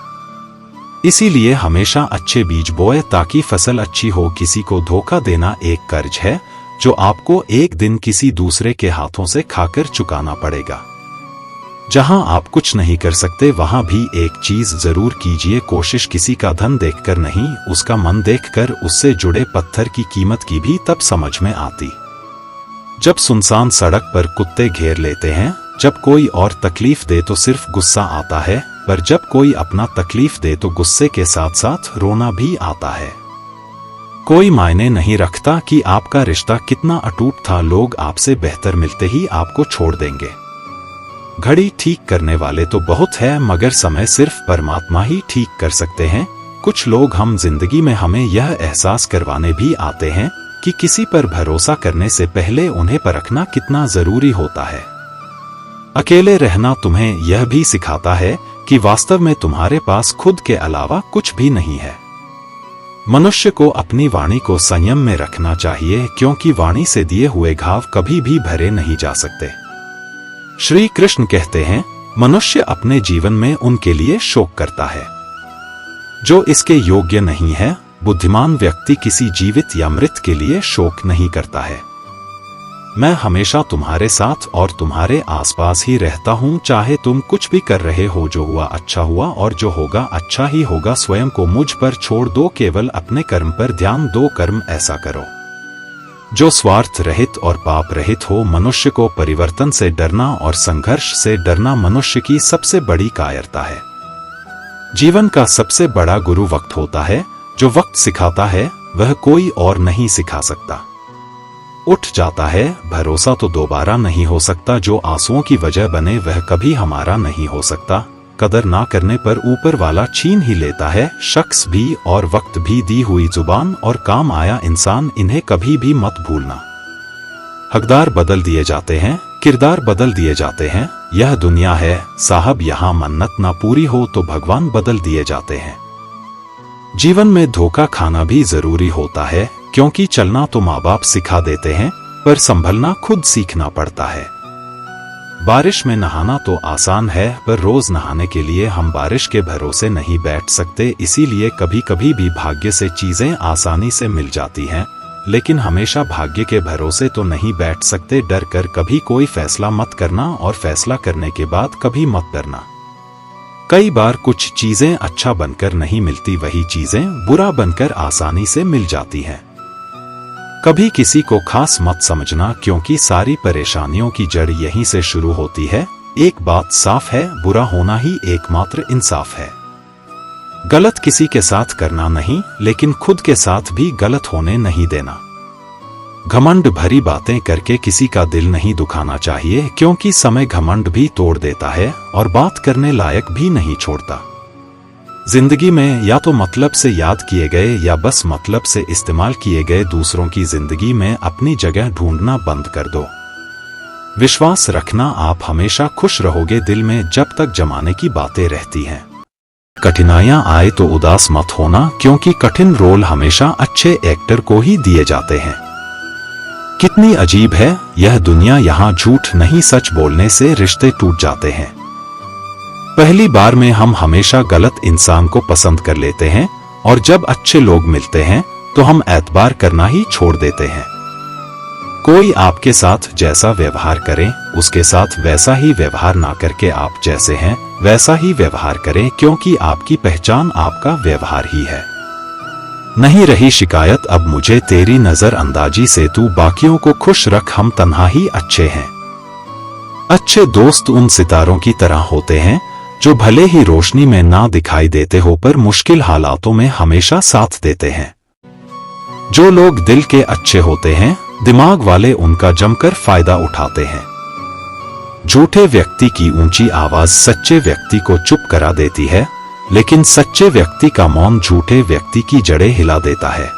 इसीलिए हमेशा अच्छे बीज बोए ताकि फसल अच्छी हो। किसी को धोखा देना एक कर्ज है जो आपको एक दिन किसी दूसरे के हाथों से खाकर चुकाना पड़ेगा। जहां आप कुछ नहीं कर सकते वहां भी एक चीज जरूर कीजिए, कोशिश किसी का धन देखकर नहीं, उसका मन देखकर। उससे जुड़े पत्थर की कीमत की भी तब समझ में आती जब सुनसान सड़क पर कुत्ते घेर लेते हैं। जब कोई और तकलीफ दे तो सिर्फ गुस्सा आता है, पर जब कोई अपना तकलीफ दे तो गुस्से के साथ साथ रोना भी आता है। कोई मायने नहीं रखता कि आपका रिश्ता कितना अटूट था, लोग आपसे बेहतर मिलते ही आपको छोड़ देंगे। घड़ी ठीक करने वाले तो बहुत है मगर समय सिर्फ परमात्मा ही ठीक कर सकते हैं। कुछ लोग हम जिंदगी में हमें यह एहसास करवाने भी आते हैं कि किसी पर भरोसा करने से पहले उन्हें परखना कितना जरूरी होता है। अकेले रहना तुम्हें यह भी सिखाता है कि वास्तव में तुम्हारे पास खुद के अलावा कुछ भी नहीं है। मनुष्य को अपनी वाणी को संयम में रखना चाहिए क्योंकि वाणी से दिए हुए घाव कभी भी भरे नहीं जा सकते। श्री कृष्ण कहते हैं, मनुष्य अपने जीवन में उनके लिए शोक करता है जो इसके योग्य नहीं है। बुद्धिमान व्यक्ति किसी जीवित या मृत के लिए शोक नहीं करता है। मैं हमेशा तुम्हारे साथ और तुम्हारे आसपास ही रहता हूँ, चाहे तुम कुछ भी कर रहे हो। जो हुआ अच्छा हुआ और जो होगा अच्छा ही होगा। स्वयं को मुझ पर छोड़ दो, केवल अपने कर्म पर ध्यान दो। कर्म ऐसा करो जो स्वार्थ रहित और पाप रहित हो। मनुष्य को परिवर्तन से डरना और संघर्ष से डरना मनुष्य की सबसे बड़ी कायरता है। जीवन का सबसे बड़ा गुरु वक्त होता है। जो वक्त सिखाता है वह कोई और नहीं सिखा सकता। उठ जाता है भरोसा तो दोबारा नहीं हो सकता। जो आंसुओं की वजह बने वह कभी हमारा नहीं हो सकता। कदर ना करने पर ऊपर वाला छीन ही लेता है। शख्स भी और वक्त भी, दी हुई जुबान और काम आया इंसान, इन्हें कभी भी मत भूलना। हकदार बदल दिए जाते हैं, किरदार बदल दिए जाते हैं। यह दुनिया है साहब, यहाँ मन्नत ना पूरी हो तो भगवान बदल दिए जाते हैं। जीवन में धोखा खाना भी जरूरी होता है क्योंकि चलना तो माँ बाप सिखा देते हैं पर संभलना खुद सीखना पड़ता है। बारिश में नहाना तो आसान है, पर रोज नहाने के लिए हम बारिश के भरोसे नहीं बैठ सकते। इसीलिए कभी कभी भी भाग्य से चीजें आसानी से मिल जाती हैं, लेकिन हमेशा भाग्य के भरोसे तो नहीं बैठ सकते। डर कर कभी कोई फैसला मत करना, और फैसला करने के बाद कभी मत डरना। कई बार कुछ चीजें अच्छा बनकर नहीं मिलती, वही चीजें बुरा बनकर आसानी से मिल जाती हैं। कभी किसी को खास मत समझना, क्योंकि सारी परेशानियों की जड़ यहीं से शुरू होती है। एक बात साफ है, बुरा होना ही एकमात्र इंसाफ है। गलत किसी के साथ करना नहीं, लेकिन खुद के साथ भी गलत होने नहीं देना। घमंड भरी बातें करके किसी का दिल नहीं दुखाना चाहिए, क्योंकि समय घमंड भी तोड़ देता है और बात करने लायक भी नहीं छोड़ता। जिंदगी में या तो मतलब से याद किए गए या बस मतलब से इस्तेमाल किए गए दूसरों की जिंदगी में अपनी जगह ढूंढना बंद कर दो। विश्वास रखना, आप हमेशा खुश रहोगे दिल में जब तक जमाने की बातें रहती हैं। कठिनाइयां आए तो उदास मत होना, क्योंकि कठिन रोल हमेशा अच्छे एक्टर को ही दिए जाते हैं। कितनी अजीब है यह दुनिया, यहाँ झूठ नहीं सच बोलने से रिश्ते टूट जाते हैं। पहली बार में हम हमेशा गलत इंसान को पसंद कर लेते हैं, और जब अच्छे लोग मिलते हैं तो हम एतबार करना ही छोड़ देते हैं। कोई आपके साथ जैसा व्यवहार करे, उसके साथ वैसा ही व्यवहार ना करके आप जैसे हैं वैसा ही व्यवहार करें, क्योंकि आपकी पहचान आपका व्यवहार ही है। नहीं रही शिकायत अब मुझे तेरी नजर अंदाजी से, तू बाकियों को खुश रख, हम तन्हा ही अच्छे हैं। अच्छे दोस्त उन सितारों की तरह होते हैं जो भले ही रोशनी में ना दिखाई देते हो, पर मुश्किल हालातों में हमेशा साथ देते हैं। जो लोग दिल के अच्छे होते हैं, दिमाग वाले उनका जमकर फायदा उठाते हैं। झूठे व्यक्ति की ऊंची आवाज सच्चे व्यक्ति को चुप करा देती है, लेकिन सच्चे व्यक्ति का मौन झूठे व्यक्ति की जड़ें हिला देता है।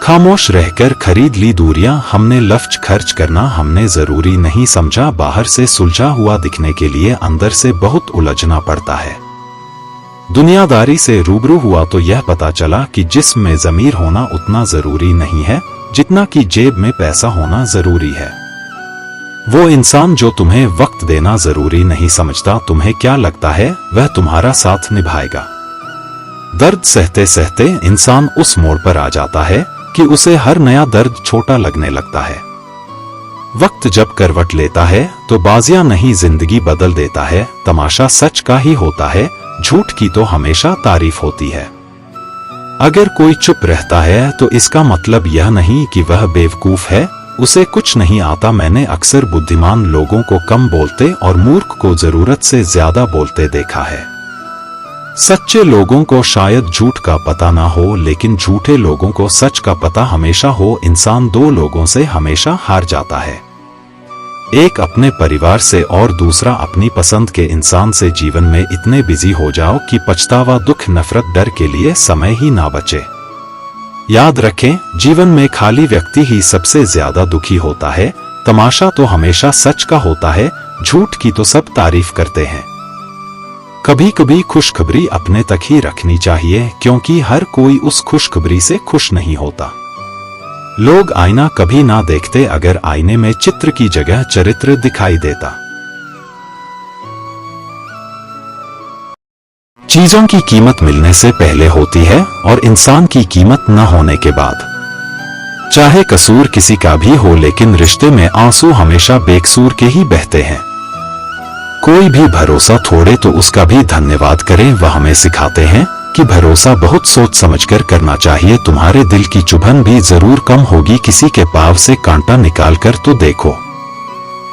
खामोश रहकर खरीद ली दूरियां, हमने लफ्ज खर्च करना हमने जरूरी नहीं समझा। बाहर से सुलझा हुआ दिखने के लिए अंदर से बहुत उलझना पड़ता है। दुनियादारी से रूबरू हुआ तो यह पता चला कि जिस्म में ज़मीर होना उतना जरूरी नहीं है जितना कि जेब में पैसा होना जरूरी है। वो इंसान जो तुम्हें वक्त देना जरूरी नहीं समझता, तुम्हें क्या लगता है वह तुम्हारा साथ निभाएगा। दर्द सहते सहते इंसान उस मोड़ पर आ जाता है कि उसे हर नया दर्द छोटा लगने लगता है। वक्त जब करवट लेता है तो बाजियां नहीं जिंदगी बदल देता है। तमाशा सच का ही होता है, झूठ की तो हमेशा तारीफ होती है। अगर कोई चुप रहता है तो इसका मतलब यह नहीं कि वह बेवकूफ है, उसे कुछ नहीं आता। मैंने अक्सर बुद्धिमान लोगों को कम बोलते और मूर्ख को जरूरत से ज्यादा बोलते देखा है। सच्चे लोगों को शायद झूठ का पता ना हो, लेकिन झूठे लोगों को सच का पता हमेशा हो। इंसान दो लोगों से हमेशा हार जाता है, एक अपने परिवार से और दूसरा अपनी पसंद के इंसान से। जीवन में इतने बिजी हो जाओ कि पछतावा, दुख, नफरत, डर के लिए समय ही ना बचे। याद रखें, जीवन में खाली व्यक्ति ही सबसे ज्यादा दुखी होता है। तमाशा तो हमेशा सच का होता है, झूठ की तो सब तारीफ करते हैं। कभी कभी खुशखबरी अपने तक ही रखनी चाहिए, क्योंकि हर कोई उस खुशखबरी से खुश नहीं होता। लोग आईना कभी ना देखते अगर आईने में चित्र की जगह चरित्र दिखाई देता। चीजों की कीमत मिलने से पहले होती है और इंसान की कीमत न होने के बाद। चाहे कसूर किसी का भी हो, लेकिन रिश्ते में आंसू हमेशा बेकसूर के ही बहते हैं। कोई भी भरोसा तोड़े तो उसका भी धन्यवाद करें। वह हमें सिखाते हैं कि भरोसा बहुत सोच समझकर करना चाहिए। तुम्हारे दिल की चुभन भी जरूर कम होगी किसी के पाव से कांटा निकालकर तो देखो।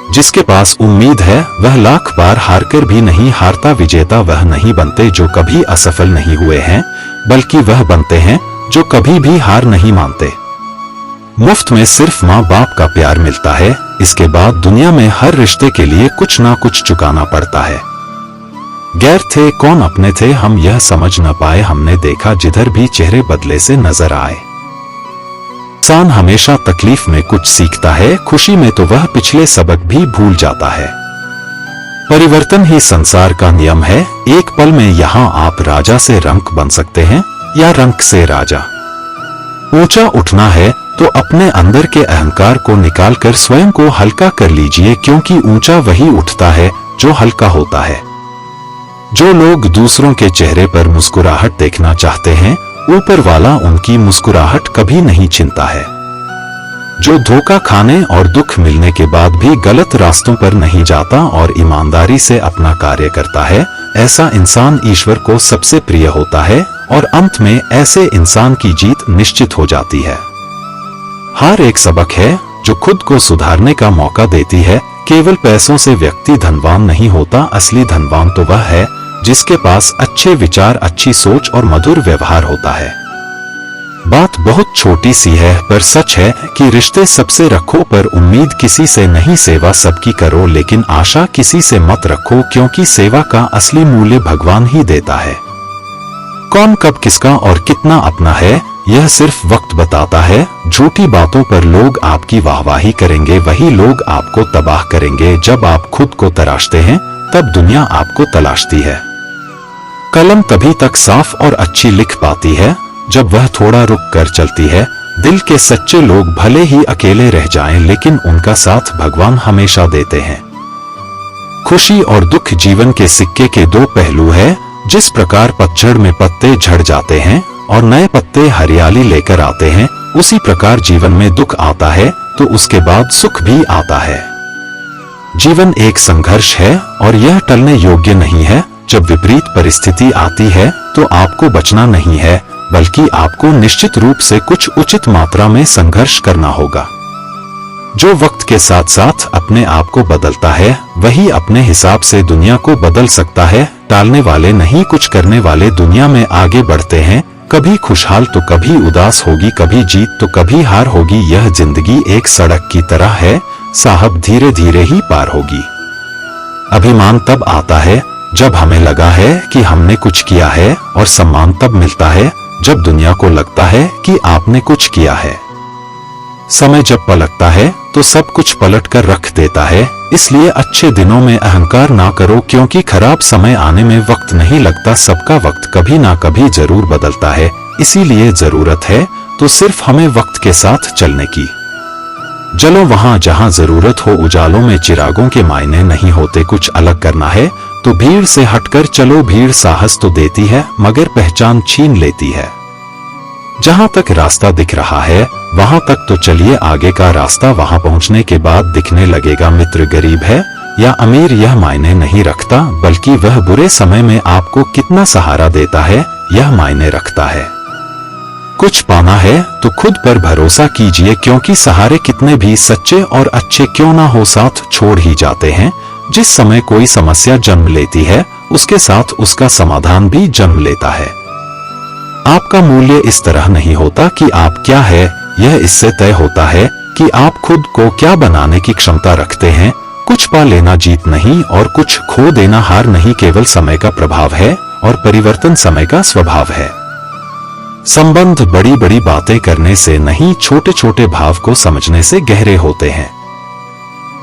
जिसके पास उम्मीद है वह लाख बार हारकर भी नहीं हारता। विजेता वह नहीं बनते जो कभी असफल नहीं हुए हैं, बल्कि वह बनते हैं जो कभी भी हार नहीं मानते। मुफ्त में सिर्फ माँ बाप का प्यार मिलता है, इसके बाद दुनिया में हर रिश्ते के लिए कुछ ना कुछ चुकाना पड़ता है। गैर थे कौन अपने थे हम यह समझ न पाए। हमने देखा जिधर भी चेहरे बदले से नजर आए। इंसान हमेशा तकलीफ में कुछ सीखता है, खुशी में तो वह पिछले सबक भी भूल जाता है। परिवर्तन ही संसार का नियम है। एक पल में यहाँ आप राजा से रंक बन सकते हैं या रंक से राजा। ऊंचा उठना है तो अपने अंदर के अहंकार को निकालकर स्वयं को हल्का कर लीजिए, क्योंकि ऊंचा वही उठता है जो हल्का होता है। जो लोग दूसरों के चेहरे पर मुस्कुराहट देखना चाहते हैं, ऊपर वाला उनकी मुस्कुराहट कभी नहीं छीनता है। जो धोखा खाने और दुख मिलने के बाद भी गलत रास्तों पर नहीं जाता और ईमानदारी से अपना कार्य करता है, ऐसा इंसान ईश्वर को सबसे प्रिय होता है और अंत में ऐसे इंसान की जीत निश्चित हो जाती है। हार एक सबक है जो खुद को सुधारने का मौका देती है। केवल पैसों से व्यक्ति धनवान नहीं होता, असली धनवान तो वह है जिसके पास अच्छे विचार, अच्छी सोच और मधुर व्यवहार होता है। बात बहुत छोटी सी है पर सच है कि रिश्ते सबसे रखो पर उम्मीद किसी से नहीं, सेवा सबकी करो लेकिन आशा किसी से मत रखो, क्योंकि सेवा का असली मूल्य भगवान ही देता है। कौन कब किसका और कितना अपना है, यह सिर्फ वक्त बताता है। झूठी बातों पर लोग आपकी वाहवाही करेंगे, वही लोग आपको तबाह करेंगे। जब आप खुद को तराशते हैं तब दुनिया आपको तलाशती है। कलम तभी तक साफ और अच्छी लिख पाती है जब वह थोड़ा रुक कर चलती है। दिल के सच्चे लोग भले ही अकेले रह जाएं, लेकिन उनका साथ भगवान हमेशा देते हैं। खुशी और दुख जीवन के सिक्के के दो पहलू है। जिस प्रकार पतझड़ में पत्ते झड़ जाते हैं और नए पत्ते हरियाली लेकर आते हैं, उसी प्रकार जीवन में दुख आता है तो उसके बाद सुख भी आता है। जीवन एक संघर्ष है और यह टलने योग्य नहीं है। जब विपरीत परिस्थिति आती है तो आपको बचना नहीं है, बल्कि आपको निश्चित रूप से कुछ उचित मात्रा में संघर्ष करना होगा। जो वक्त के साथ साथ अपने आप को बदलता है, वही अपने हिसाब से दुनिया को बदल सकता है। टालने वाले नहीं, कुछ करने वाले दुनिया में आगे बढ़ते हैं। कभी खुशहाल तो कभी उदास होगी, कभी जीत तो कभी हार होगी। यह जिंदगी एक सड़क की तरह है साहब, धीरे धीरे ही पार होगी। अभिमान तब आता है जब हमें लगा है कि हमने कुछ किया है, और सम्मान तब मिलता है जब दुनिया को लगता है कि आपने कुछ किया है। समय जब पलटता है तो सब कुछ पलट कर रख देता है। इसलिए अच्छे दिनों में अहंकार ना करो, क्योंकि खराब समय आने में वक्त नहीं लगता। सबका वक्त कभी ना कभी जरूर बदलता है। इसीलिए जरूरत है तो सिर्फ हमें वक्त के साथ चलने की। जलो वहां जहां जरूरत हो, उजालों में चिरागों के मायने नहीं होते। कुछ अलग करना है तो भीड़ से हटकर चलो। भीड़ साहस तो देती है मगर पहचान छीन लेती है। जहां तक रास्ता दिख रहा है वहां तक तो चलिए, आगे का रास्ता वहां पहुंचने के बाद दिखने लगेगा। मित्र गरीब है या अमीर यह मायने नहीं रखता, बल्कि वह बुरे समय में आपको कितना सहारा देता है यह मायने रखता है। कुछ पाना है तो खुद पर भरोसा कीजिए, क्योंकि सहारे कितने भी सच्चे और अच्छे क्यों ना हो, साथ छोड़ ही जाते हैं। जिस समय कोई समस्या जन्म लेती है, उसके साथ उसका समाधान भी जन्म लेता है। आपका मूल्य इस तरह नहीं होता कि आप क्या है, यह इससे तय होता है कि आप खुद को क्या बनाने की क्षमता रखते हैं। कुछ पा लेना जीत नहीं और कुछ खो देना हार नहीं, केवल समय का प्रभाव है और परिवर्तन समय का स्वभाव है। संबंध बड़ी बड़ी बातें करने से नहीं, छोटे छोटे भाव को समझने से गहरे होते हैं।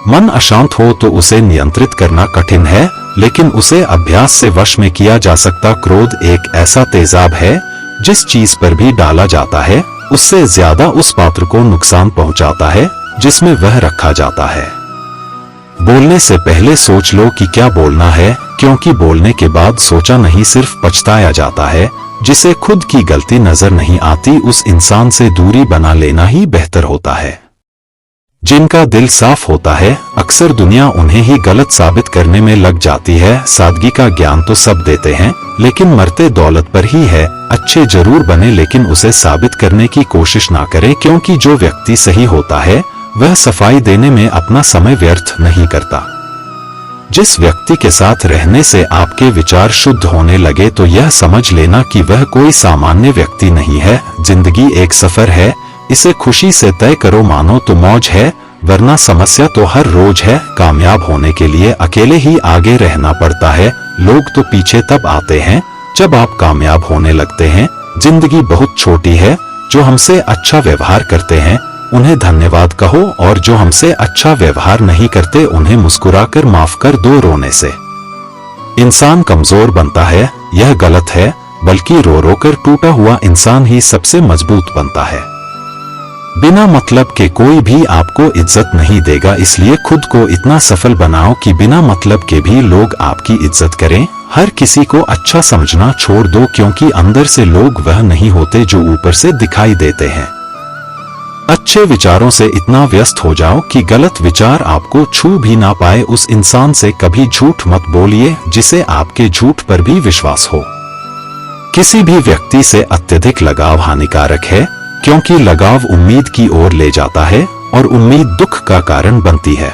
मन अशांत हो तो उसे नियंत्रित करना कठिन है, लेकिन उसे अभ्यास से वश में किया जा सकता। क्रोध एक ऐसा तेजाब है जिस चीज पर भी डाला जाता है उससे ज्यादा उस पात्र को नुकसान पहुंचाता है जिसमें वह रखा जाता है। बोलने से पहले सोच लो कि क्या बोलना है, क्योंकि बोलने के बाद सोचा नहीं सिर्फ पछताया जाता है। जिसे खुद की गलती नजर नहीं आती, उस इंसान से दूरी बना लेना ही बेहतर होता है। जिनका दिल साफ होता है, अक्सर दुनिया उन्हें ही गलत साबित करने में लग जाती है। सादगी का ज्ञान तो सब देते हैं, लेकिन मरते दौलत पर ही है। अच्छे जरूर बने, लेकिन उसे साबित करने की कोशिश ना करें, क्योंकि जो व्यक्ति सही होता है वह सफाई देने में अपना समय व्यर्थ नहीं करता। जिस व्यक्ति के साथ रहने से आपके विचार शुद्ध होने लगे तो यह समझ लेना कि वह कोई सामान्य व्यक्ति नहीं है। जिंदगी एक सफर है, इसे खुशी से तय करो, मानो तो मौज है, वरना समस्या तो हर रोज है। कामयाब होने के लिए अकेले ही आगे रहना पड़ता है। लोग तो पीछे तब आते हैं जब आप कामयाब होने लगते हैं। जिंदगी बहुत छोटी है, जो हमसे अच्छा व्यवहार करते हैं उन्हें धन्यवाद कहो, और जो हमसे अच्छा व्यवहार नहीं करते उन्हें मुस्कुराकर माफ कर दो। रोने से इंसान कमजोर बनता है, यह गलत है, बल्कि रो रो कर टूटा हुआ इंसान ही सबसे मजबूत बनता है। बिना मतलब के कोई भी आपको इज्जत नहीं देगा, इसलिए खुद को इतना सफल बनाओ कि बिना मतलब के भी लोग आपकी इज्जत करें। हर किसी को अच्छा समझना छोड़ दो, क्योंकि अंदर से लोग वह नहीं होते जो ऊपर से दिखाई देते हैं। अच्छे विचारों से इतना व्यस्त हो जाओ कि गलत विचार आपको छू भी ना पाए। उस इंसान से कभी झूठ मत बोलिए जिसे आपके झूठ पर भी विश्वास हो। किसी भी व्यक्ति से अत्यधिक लगाव हानिकारक है, क्योंकि लगाव उम्मीद की ओर ले जाता है और उम्मीद दुख का कारण बनती है।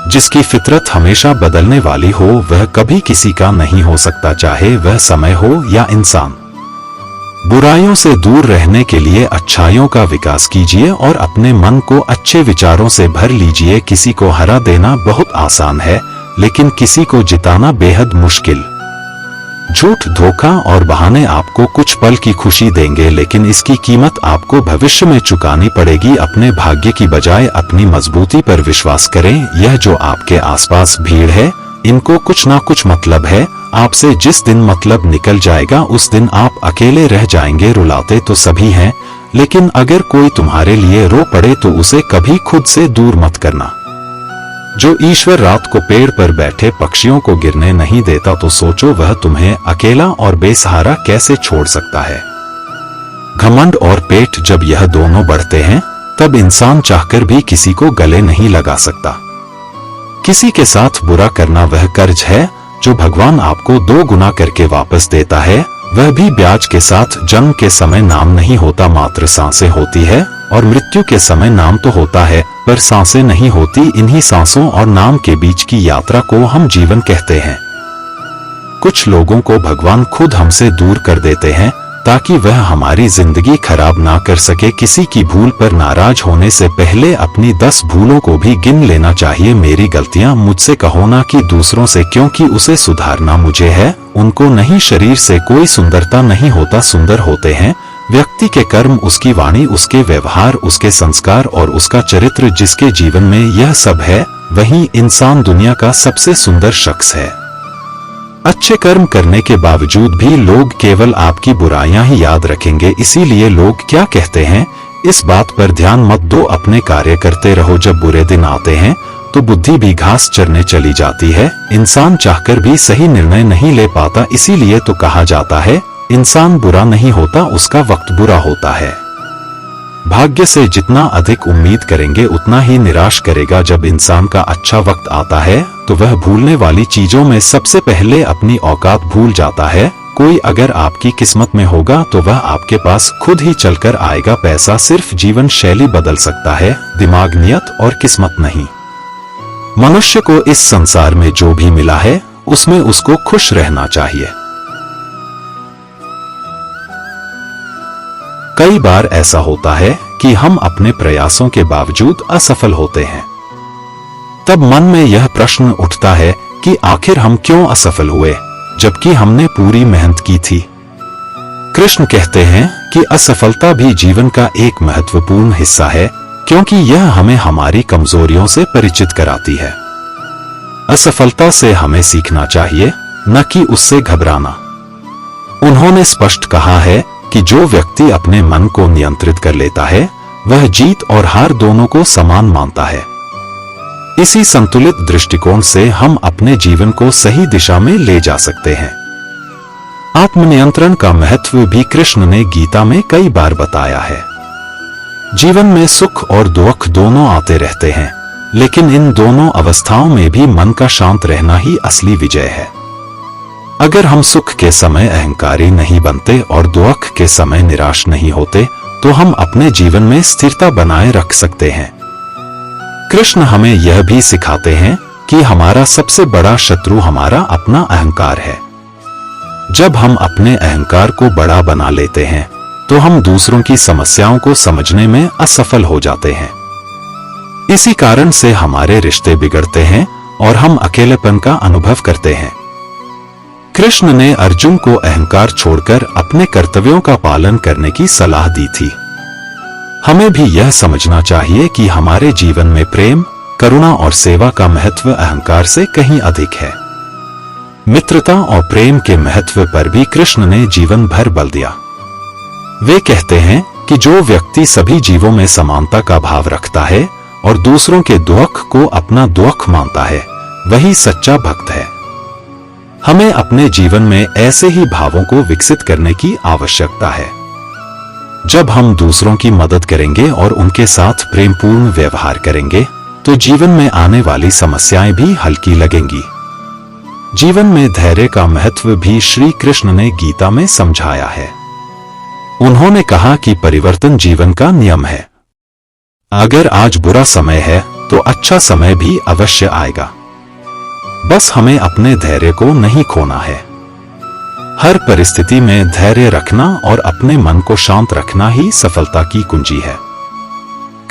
जिसकी फितरत हमेशा बदलने वाली हो वह कभी किसी का नहीं हो सकता, चाहे वह समय हो या इंसान। बुराइयों से दूर रहने के लिए अच्छाइयों का विकास कीजिए और अपने मन को अच्छे विचारों से भर लीजिए। किसी को हरा देना बहुत आसान है, लेकिन किसी को जिताना बेहद मुश्किल। झूठ, धोखा और बहाने आपको कुछ पल की खुशी देंगे, लेकिन इसकी कीमत आपको भविष्य में चुकानी पड़ेगी। अपने भाग्य की बजाय अपनी मजबूती पर विश्वास करें। यह जो आपके आसपास भीड़ है, इनको कुछ ना कुछ मतलब है आपसे। जिस दिन मतलब निकल जाएगा उस दिन आप अकेले रह जाएंगे। रुलाते तो सभी हैं, लेकिन अगर कोई तुम्हारे लिए रो पड़े तो उसे कभी खुद से दूर मत करना। जो ईश्वर रात को पेड़ पर बैठे पक्षियों को गिरने नहीं देता, तो सोचो वह तुम्हें अकेला और बेसहारा कैसे छोड़ सकता है। घमंड और पेट, जब यह दोनों बढ़ते हैं तब इंसान चाहकर भी किसी को गले नहीं लगा सकता। किसी के साथ बुरा करना वह कर्ज है जो भगवान आपको 2 गुना करके वापस देता है, वह भी ब्याज के साथ। जन्म के समय नाम नहीं होता, मात्र सांसें होती है, और मृत्यु के समय नाम तो होता है पर सांसें नहीं होती। इन्हीं सांसों और नाम के बीच की यात्रा को हम जीवन कहते हैं। कुछ लोगों को भगवान खुद हमसे दूर कर देते हैं ताकि वह हमारी जिंदगी खराब ना कर सके। किसी की भूल पर नाराज होने से पहले अपनी 10 भूलों को भी गिन लेना चाहिए। मेरी गलतियां मुझसे कहो ना कि दूसरों से, क्योंकि उसे सुधारना मुझे है, उनको नहीं। शरीर से कोई सुंदरता नहीं होता, सुंदर होते हैं व्यक्ति के कर्म, उसकी वाणी, उसके व्यवहार, उसके संस्कार और उसका चरित्र। जिसके जीवन में यह सब है वही इंसान दुनिया का सबसे सुंदर शख्स है। अच्छे कर्म करने के बावजूद भी लोग केवल आपकी बुराइयां ही याद रखेंगे। इसीलिए लोग क्या कहते हैं इस बात पर ध्यान मत दो, अपने कार्य करते रहो। जब बुरे दिन आते हैं तो बुद्धि भी घास चरने चली जाती है। इंसान चाहकर भी सही निर्णय नहीं ले पाता, इसीलिए तो कहा जाता है इंसान बुरा नहीं होता, उसका वक्त बुरा होता है। भाग्य से जितना अधिक उम्मीद करेंगे उतना ही निराश करेगा। जब इंसान का अच्छा वक्त आता है तो वह भूलने वाली चीजों में सबसे पहले अपनी औकात भूल जाता है। कोई अगर आपकी किस्मत में होगा तो वह आपके पास खुद ही चलकर आएगा। पैसा सिर्फ जीवन शैली बदल सकता है, दिमाग, नियत और किस्मत नहीं। मनुष्य को इस संसार में जो भी मिला है उसमें उसको खुश रहना चाहिए। कई बार ऐसा होता है कि हम अपने प्रयासों के बावजूद असफल होते हैं। तब मन में यह प्रश्न उठता है कि आखिर हम क्यों असफल हुए, जबकि हमने पूरी मेहनत की थी। कृष्ण कहते हैं कि असफलता भी जीवन का एक महत्वपूर्ण हिस्सा है, क्योंकि यह हमें हमारी कमजोरियों से परिचित कराती है। असफलता से हमें सीखना चाहिए, न कि उससे घबराना। उन्होंने स्पष्ट कहा है कि जो व्यक्ति अपने मन को नियंत्रित कर लेता है वह जीत और हार दोनों को समान मानता है। इसी संतुलित दृष्टिकोण से हम अपने जीवन को सही दिशा में ले जा सकते हैं। आत्मनियंत्रण का महत्व भी कृष्ण ने गीता में कई बार बताया है। जीवन में सुख और दुख दोनों आते रहते हैं, लेकिन इन दोनों अवस्थाओं में भी मन का शांत रहना ही असली विजय है। अगर हम सुख के समय अहंकारी नहीं बनते और दुख के समय निराश नहीं होते तो हम अपने जीवन में स्थिरता बनाए रख सकते हैं। कृष्ण हमें यह भी सिखाते हैं कि हमारा सबसे बड़ा शत्रु हमारा अपना अहंकार है। जब हम अपने अहंकार को बड़ा बना लेते हैं तो हम दूसरों की समस्याओं को समझने में असफल हो जाते हैं। इसी कारण से हमारे रिश्ते बिगड़ते हैं और हम अकेलेपन का अनुभव करते हैं। कृष्ण ने अर्जुन को अहंकार छोड़कर अपने कर्तव्यों का पालन करने की सलाह दी थी। हमें भी यह समझना चाहिए कि हमारे जीवन में प्रेम, करुणा और सेवा का महत्व अहंकार से कहीं अधिक है। मित्रता और प्रेम के महत्व पर भी कृष्ण ने जीवन भर बल दिया। वे कहते हैं कि जो व्यक्ति सभी जीवों में समानता का भाव रखता है और दूसरों के दुख को अपना दुख मानता है, वही सच्चा भक्त है। हमें अपने जीवन में ऐसे ही भावों को विकसित करने की आवश्यकता है। जब हम दूसरों की मदद करेंगे और उनके साथ प्रेमपूर्ण व्यवहार करेंगे, तो जीवन में आने वाली समस्याएं भी हल्की लगेंगी। जीवन में धैर्य का महत्व भी श्री कृष्ण ने गीता में समझाया है। उन्होंने कहा कि परिवर्तन जीवन का नियम है। अगर आज बुरा समय है तो अच्छा समय भी अवश्य आएगा। बस हमें अपने धैर्य को नहीं खोना है। हर परिस्थिति में धैर्य रखना और अपने मन को शांत रखना ही सफलता की कुंजी है।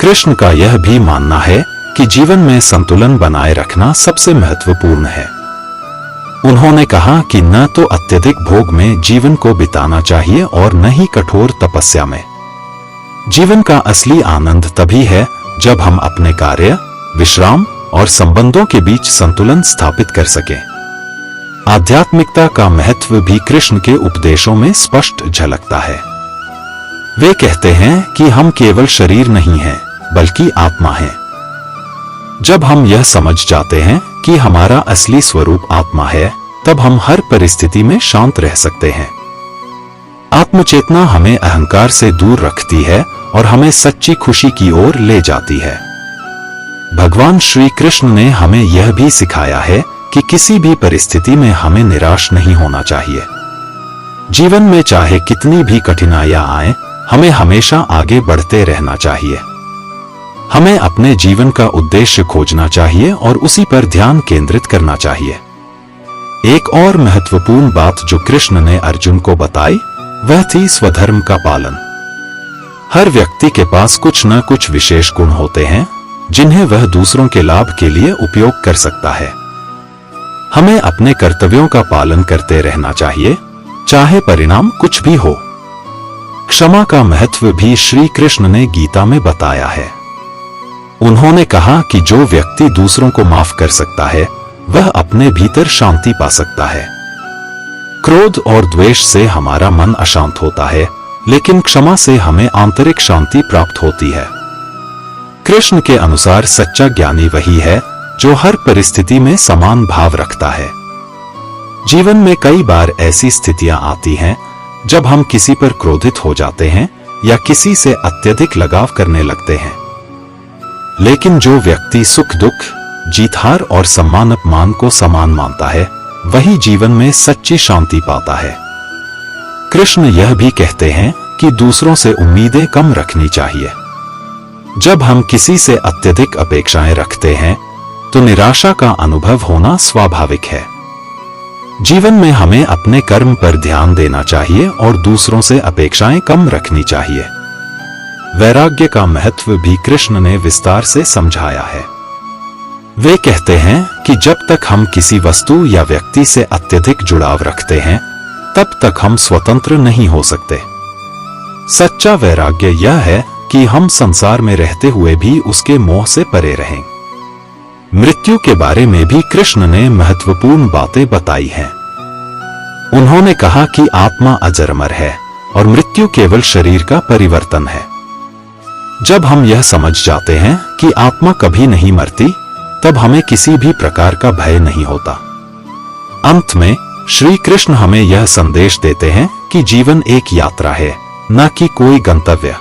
कृष्ण का यह भी मानना है कि जीवन में संतुलन बनाए रखना सबसे महत्वपूर्ण है। उन्होंने कहा कि न तो अत्यधिक भोग में जीवन को बिताना चाहिए और न ही कठोर तपस्या में। जीवन का असली आनंद तभी है जब हम अपने कार्य, विश्राम और संबंधों के बीच संतुलन स्थापित कर सकें। आध्यात्मिकता का महत्व भी कृष्ण के उपदेशों में स्पष्ट झलकता है। वे कहते हैं कि हम केवल शरीर नहीं हैं, बल्कि आत्मा हैं। जब हम यह समझ जाते हैं कि हमारा असली स्वरूप आत्मा है, तब हम हर परिस्थिति में शांत रह सकते हैं। आत्मचेतना हमें अहंकार से दूर रखती है और हमें सच्ची खुशी की ओर ले जाती है। भगवान श्री कृष्ण ने हमें यह भी सिखाया है कि किसी भी परिस्थिति में हमें निराश नहीं होना चाहिए। जीवन में चाहे कितनी भी कठिनाइयां आएं, हमें हमेशा आगे बढ़ते रहना चाहिए। हमें अपने जीवन का उद्देश्य खोजना चाहिए और उसी पर ध्यान केंद्रित करना चाहिए। एक और महत्वपूर्ण बात जो कृष्ण ने अर्जुन को बताई, वह थी स्वधर्म का पालन। हर व्यक्ति के पास कुछ न कुछ विशेष गुण होते हैं जिन्हें वह दूसरों के लाभ के लिए उपयोग कर सकता है। हमें अपने कर्तव्यों का पालन करते रहना चाहिए, चाहे परिणाम कुछ भी हो। क्षमा का महत्व भी श्री कृष्ण ने गीता में बताया है। उन्होंने कहा कि जो व्यक्ति दूसरों को माफ कर सकता है, वह अपने भीतर शांति पा सकता है। क्रोध और द्वेष से हमारा मन अशांत होता है, लेकिन क्षमा से हमें आंतरिक शांति प्राप्त होती है। कृष्ण के अनुसार सच्चा ज्ञानी वही है जो हर परिस्थिति में समान भाव रखता है। जीवन में कई बार ऐसी स्थितियां आती हैं जब हम किसी पर क्रोधित हो जाते हैं या किसी से अत्यधिक लगाव करने लगते हैं। लेकिन जो व्यक्ति सुख दुख, जीत हार और सम्मान अपमान को समान मानता है, वही जीवन में सच्ची शांति पाता है। कृष्ण यह भी कहते हैं कि दूसरों से उम्मीदें कम रखनी चाहिए। जब हम किसी से अत्यधिक अपेक्षाएं रखते हैं, तो निराशा का अनुभव होना स्वाभाविक है। जीवन में हमें अपने कर्म पर ध्यान देना चाहिए और दूसरों से अपेक्षाएं कम रखनी चाहिए। वैराग्य का महत्व भी कृष्ण ने विस्तार से समझाया है। वे कहते हैं कि जब तक हम किसी वस्तु या व्यक्ति से अत्यधिक जुड़ाव रखते हैं, तब तक हम स्वतंत्र नहीं हो सकते। सच्चा वैराग्य यह है कि हम संसार में रहते हुए भी उसके मोह से परे रहें। मृत्यु के बारे में भी कृष्ण ने महत्वपूर्ण बातें बताई हैं। उन्होंने कहा कि आत्मा अजर है और मृत्यु केवल शरीर का परिवर्तन है। जब हम यह समझ जाते हैं कि आत्मा कभी नहीं मरती, तब हमें किसी भी प्रकार का भय नहीं होता। अंत में श्री कृष्ण हमें यह संदेश देते हैं कि जीवन एक यात्रा है, न कि कोई गंतव्य।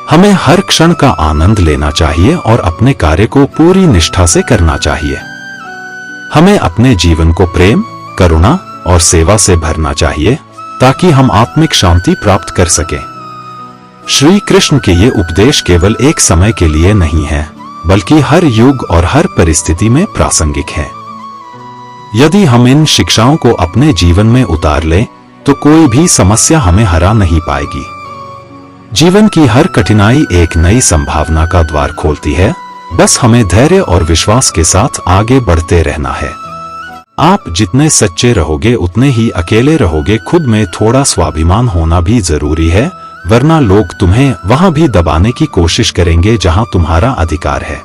हमें हर क्षण का आनंद लेना चाहिए और अपने कार्य को पूरी निष्ठा से करना चाहिए। हमें अपने जीवन को प्रेम, करुणा और सेवा से भरना चाहिए ताकि हम आत्मिक शांति प्राप्त कर सकें। श्री कृष्ण के ये उपदेश केवल एक समय के लिए नहीं है, बल्कि हर युग और हर परिस्थिति में प्रासंगिक है। यदि हम इन शिक्षाओं को अपने जीवन में उतार लें, तो कोई भी समस्या हमें हरा नहीं पाएगी। जीवन की हर कठिनाई एक नई संभावना का द्वार खोलती है। बस हमें धैर्य और विश्वास के साथ आगे बढ़ते रहना है। आप जितने सच्चे रहोगे उतने ही अकेले रहोगे। खुद में थोड़ा स्वाभिमान होना भी जरूरी है, वरना लोग तुम्हें वहां भी दबाने की कोशिश करेंगे जहां तुम्हारा अधिकार है।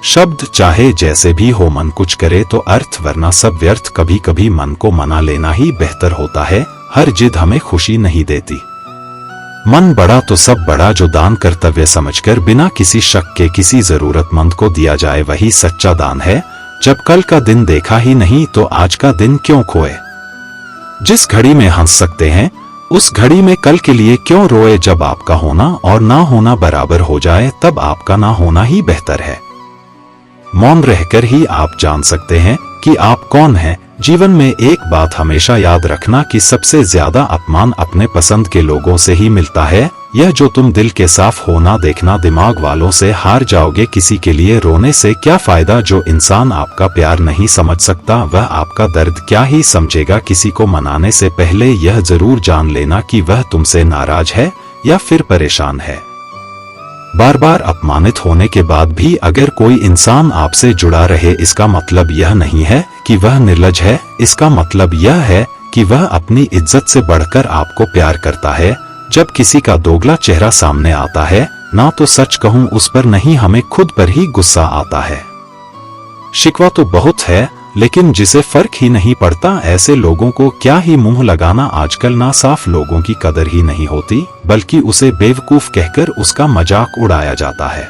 शब्द चाहे जैसे भी हो, मन कुछ करे तो अर्थ, वरना सब व्यर्थ। कभी कभी मन को मना लेना ही बेहतर होता है। हर जिद हमें खुशी नहीं देती। मन बड़ा तो सब बड़ा, जो दान कर्तव्य समझकर बिना किसी शक के किसी जरूरतमंद को दिया जाए वही सच्चा दान है। जब कल का दिन देखा ही नहीं तो आज का दिन क्यों खोए। जिस घड़ी में हंस सकते हैं उस घड़ी में कल के लिए क्यों रोए। जब आपका होना और ना होना बराबर हो जाए तब आपका ना होना ही बेहतर है। मौन रहकर ही आप जान सकते हैं कि आप कौन हैं। जीवन में एक बात हमेशा याद रखना कि सबसे ज्यादा अपमान अपने पसंद के लोगों से ही मिलता है। यह जो तुम दिल के साफ होना देखना, दिमाग वालों से हार जाओगे। किसी के लिए रोने से क्या फायदा। जो इंसान आपका प्यार नहीं समझ सकता वह आपका दर्द क्या ही समझेगा। किसी को मनाने से पहले यह जरूर जान लेना कि वह तुमसे नाराज है या फिर परेशान है। बार बार अपमानित होने के बाद भी अगर कोई इंसान आपसे जुड़ा रहे, इसका मतलब यह नहीं है कि वह निर्लज है। इसका मतलब यह है कि वह अपनी इज्जत से बढ़कर आपको प्यार करता है। जब किसी का दोगला चेहरा सामने आता है ना तो सच कहूं उस पर नहीं, हमें खुद पर ही गुस्सा आता है। शिकवा तो बहुत है लेकिन जिसे फर्क ही नहीं पड़ता ऐसे लोगों को क्या ही मुंह लगाना। आजकल ना साफ लोगों की कदर ही नहीं होती बल्कि उसे बेवकूफ कहकर उसका मजाक उड़ाया जाता है।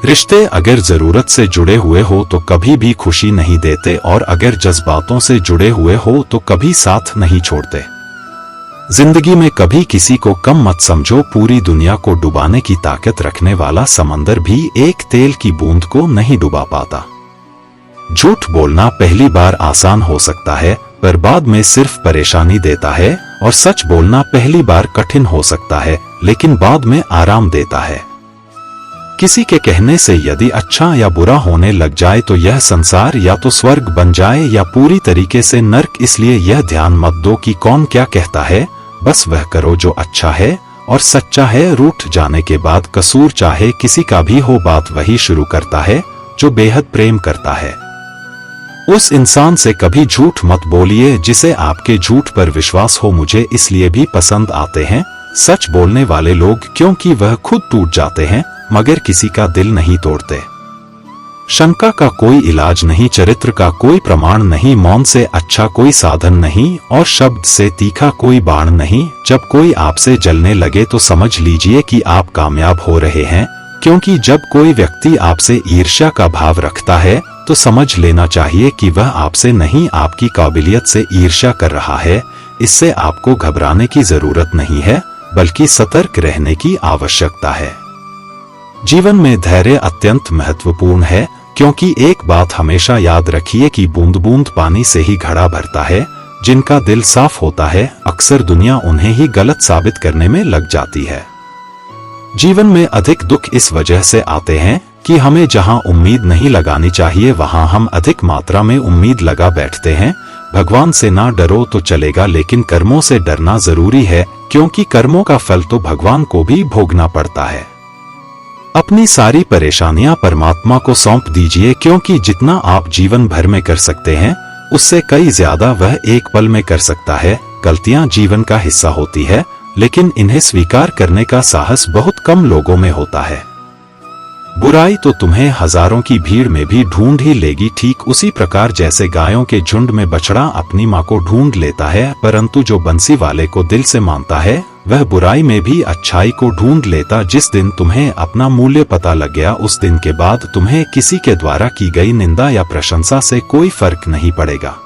रिश्ते अगर जरूरत से जुड़े हुए हो तो कभी भी खुशी नहीं देते और अगर जज्बातों से जुड़े हुए हो तो कभी साथ नहीं छोड़ते। जिंदगी में कभी किसी को कम मत समझो। पूरी दुनिया को डुबाने की ताकत रखने वाला समंदर भी एक तेल की बूंद को नहीं डुबा पाता। झूठ बोलना पहली बार आसान हो सकता है पर बाद में सिर्फ परेशानी देता है, और सच बोलना पहली बार कठिन हो सकता है लेकिन बाद में आराम देता है। किसी के कहने से यदि अच्छा या बुरा होने लग जाए तो यह संसार या तो स्वर्ग बन जाए या पूरी तरीके से नर्क। इसलिए यह ध्यान मत दो कि कौन क्या कहता है, बस वह करो जो अच्छा है और सच्चा है। रूठ जाने के बाद कसूर चाहे किसी का भी हो, बात वही शुरू करता है जो बेहद प्रेम करता है। उस इंसान से कभी झूठ मत बोलिए जिसे आपके झूठ पर विश्वास हो। मुझे इसलिए भी पसंद आते हैं सच बोलने वाले लोग, क्योंकि वह खुद टूट जाते हैं मगर किसी का दिल नहीं तोड़ते। शंका का कोई इलाज नहीं, चरित्र का कोई प्रमाण नहीं, मौन से अच्छा कोई साधन नहीं और शब्द से तीखा कोई बाण नहीं। जब कोई आपसे जलने लगे तो समझ लीजिए कि आप कामयाब हो रहे हैं, क्योंकि जब कोई व्यक्ति आपसे ईर्ष्या का भाव रखता है तो समझ लेना चाहिए कि वह आपसे नहीं आपकी काबिलियत से ईर्ष्या कर रहा है। इससे आपको घबराने की जरूरत नहीं है बल्कि सतर्क रहने की आवश्यकता है। जीवन में धैर्य अत्यंत महत्वपूर्ण है, क्योंकि एक बात हमेशा याद रखिए कि बूंद बूंद पानी से ही घड़ा भरता है। जिनका दिल साफ होता है अक्सर दुनिया उन्हें ही गलत साबित करने में लग जाती है। जीवन में अधिक दुख इस वजह से आते हैं कि हमें जहां उम्मीद नहीं लगानी चाहिए वहां हम अधिक मात्रा में उम्मीद लगा बैठते हैं। भगवान से ना डरो तो चलेगा लेकिन कर्मों से डरना जरूरी है, क्योंकि कर्मों का फल तो भगवान को भी भोगना पड़ता है। अपनी सारी परेशानियां परमात्मा को सौंप दीजिए, क्योंकि जितना आप जीवन भर में कर सकते हैं उससे कई ज्यादा वह एक पल में कर सकता है। गलतियां जीवन का हिस्सा होती है लेकिन इन्हें स्वीकार करने का साहस बहुत कम लोगों में होता है। बुराई तो तुम्हें हजारों की भीड़ में भी ढूंढ ही लेगी, ठीक उसी प्रकार जैसे गायों के झुंड में बछड़ा अपनी मां को ढूंढ लेता है, परंतु जो बंसी वाले को दिल से मानता है वह बुराई में भी अच्छाई को ढूंढ लेता। जिस दिन तुम्हें अपना मूल्य पता लग गया उस दिन के बाद तुम्हें किसी के द्वारा की गई निंदा या प्रशंसा से कोई फर्क नहीं पड़ेगा।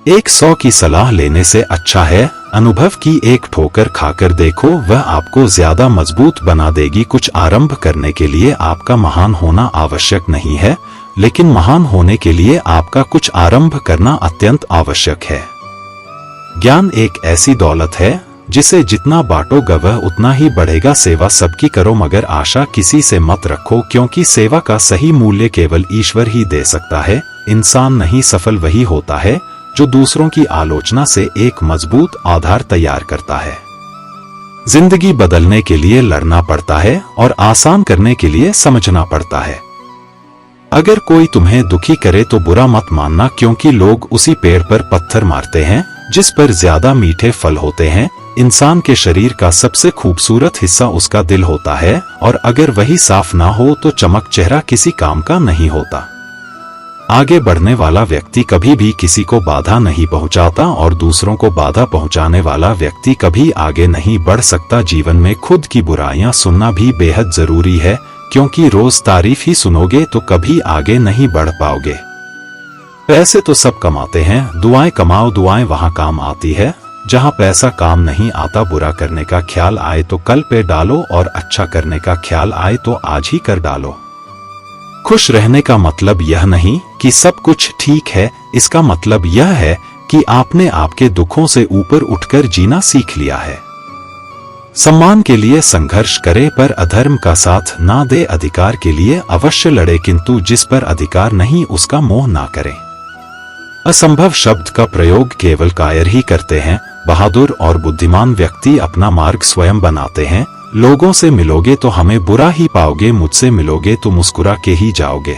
100 की सलाह लेने से अच्छा है अनुभव की एक ठोकर खाकर देखो, वह आपको ज्यादा मजबूत बना देगी। कुछ आरंभ करने के लिए आपका महान होना आवश्यक नहीं है, लेकिन महान होने के लिए आपका कुछ आरंभ करना अत्यंत आवश्यक है। ज्ञान एक ऐसी दौलत है जिसे जितना बांटोगे वह उतना ही बढ़ेगा। सेवा सबकी करो मगर आशा किसी से मत रखो, क्योंकि सेवा का सही मूल्य केवल ईश्वर ही दे सकता है। इंसान नहीं सफल वही होता है जो दूसरों की आलोचना से एक मजबूत आधार तैयार करता है। जिंदगी बदलने के लिए लड़ना पड़ता है और आसान करने के लिए समझना पड़ता है। अगर कोई तुम्हें दुखी करे तो बुरा मत मानना, क्योंकि लोग उसी पेड़ पर पत्थर मारते हैं जिस पर ज्यादा मीठे फल होते हैं। इंसान के शरीर का सबसे खूबसूरत हिस्सा उसका दिल होता है, और अगर वही साफ ना हो तो चमक चेहरा किसी काम का नहीं होता। आगे बढ़ने वाला व्यक्ति कभी भी किसी को बाधा नहीं पहुंचाता और दूसरों को बाधा पहुंचाने वाला व्यक्ति कभी आगे नहीं बढ़ सकता। जीवन में खुद की बुराइयां सुनना भी बेहद जरूरी है, क्योंकि रोज तारीफ ही सुनोगे तो कभी आगे नहीं बढ़ पाओगे। पैसे तो सब कमाते हैं, दुआएं कमाओ, दुआएं वहां काम आती है जहां पैसा काम नहीं आता। बुरा करने का ख्याल आए तो कल पे डालो और अच्छा करने का ख्याल आए तो आज ही कर डालो। खुश रहने का मतलब यह नहीं कि सब कुछ ठीक है, इसका मतलब यह है कि आपने आपके दुखों से ऊपर उठकर जीना सीख लिया है। सम्मान के लिए संघर्ष करे पर अधर्म का साथ ना दे। अधिकार के लिए अवश्य लड़े, किंतु जिस पर अधिकार नहीं उसका मोह ना करें। असंभव शब्द का प्रयोग केवल कायर ही करते हैं। बहादुर और बुद्धिमान व्यक्ति अपना मार्ग स्वयं बनाते हैं। लोगों से मिलोगे तो हमें बुरा ही पाओगे, मुझसे मिलोगे तो मुस्कुरा के ही जाओगे।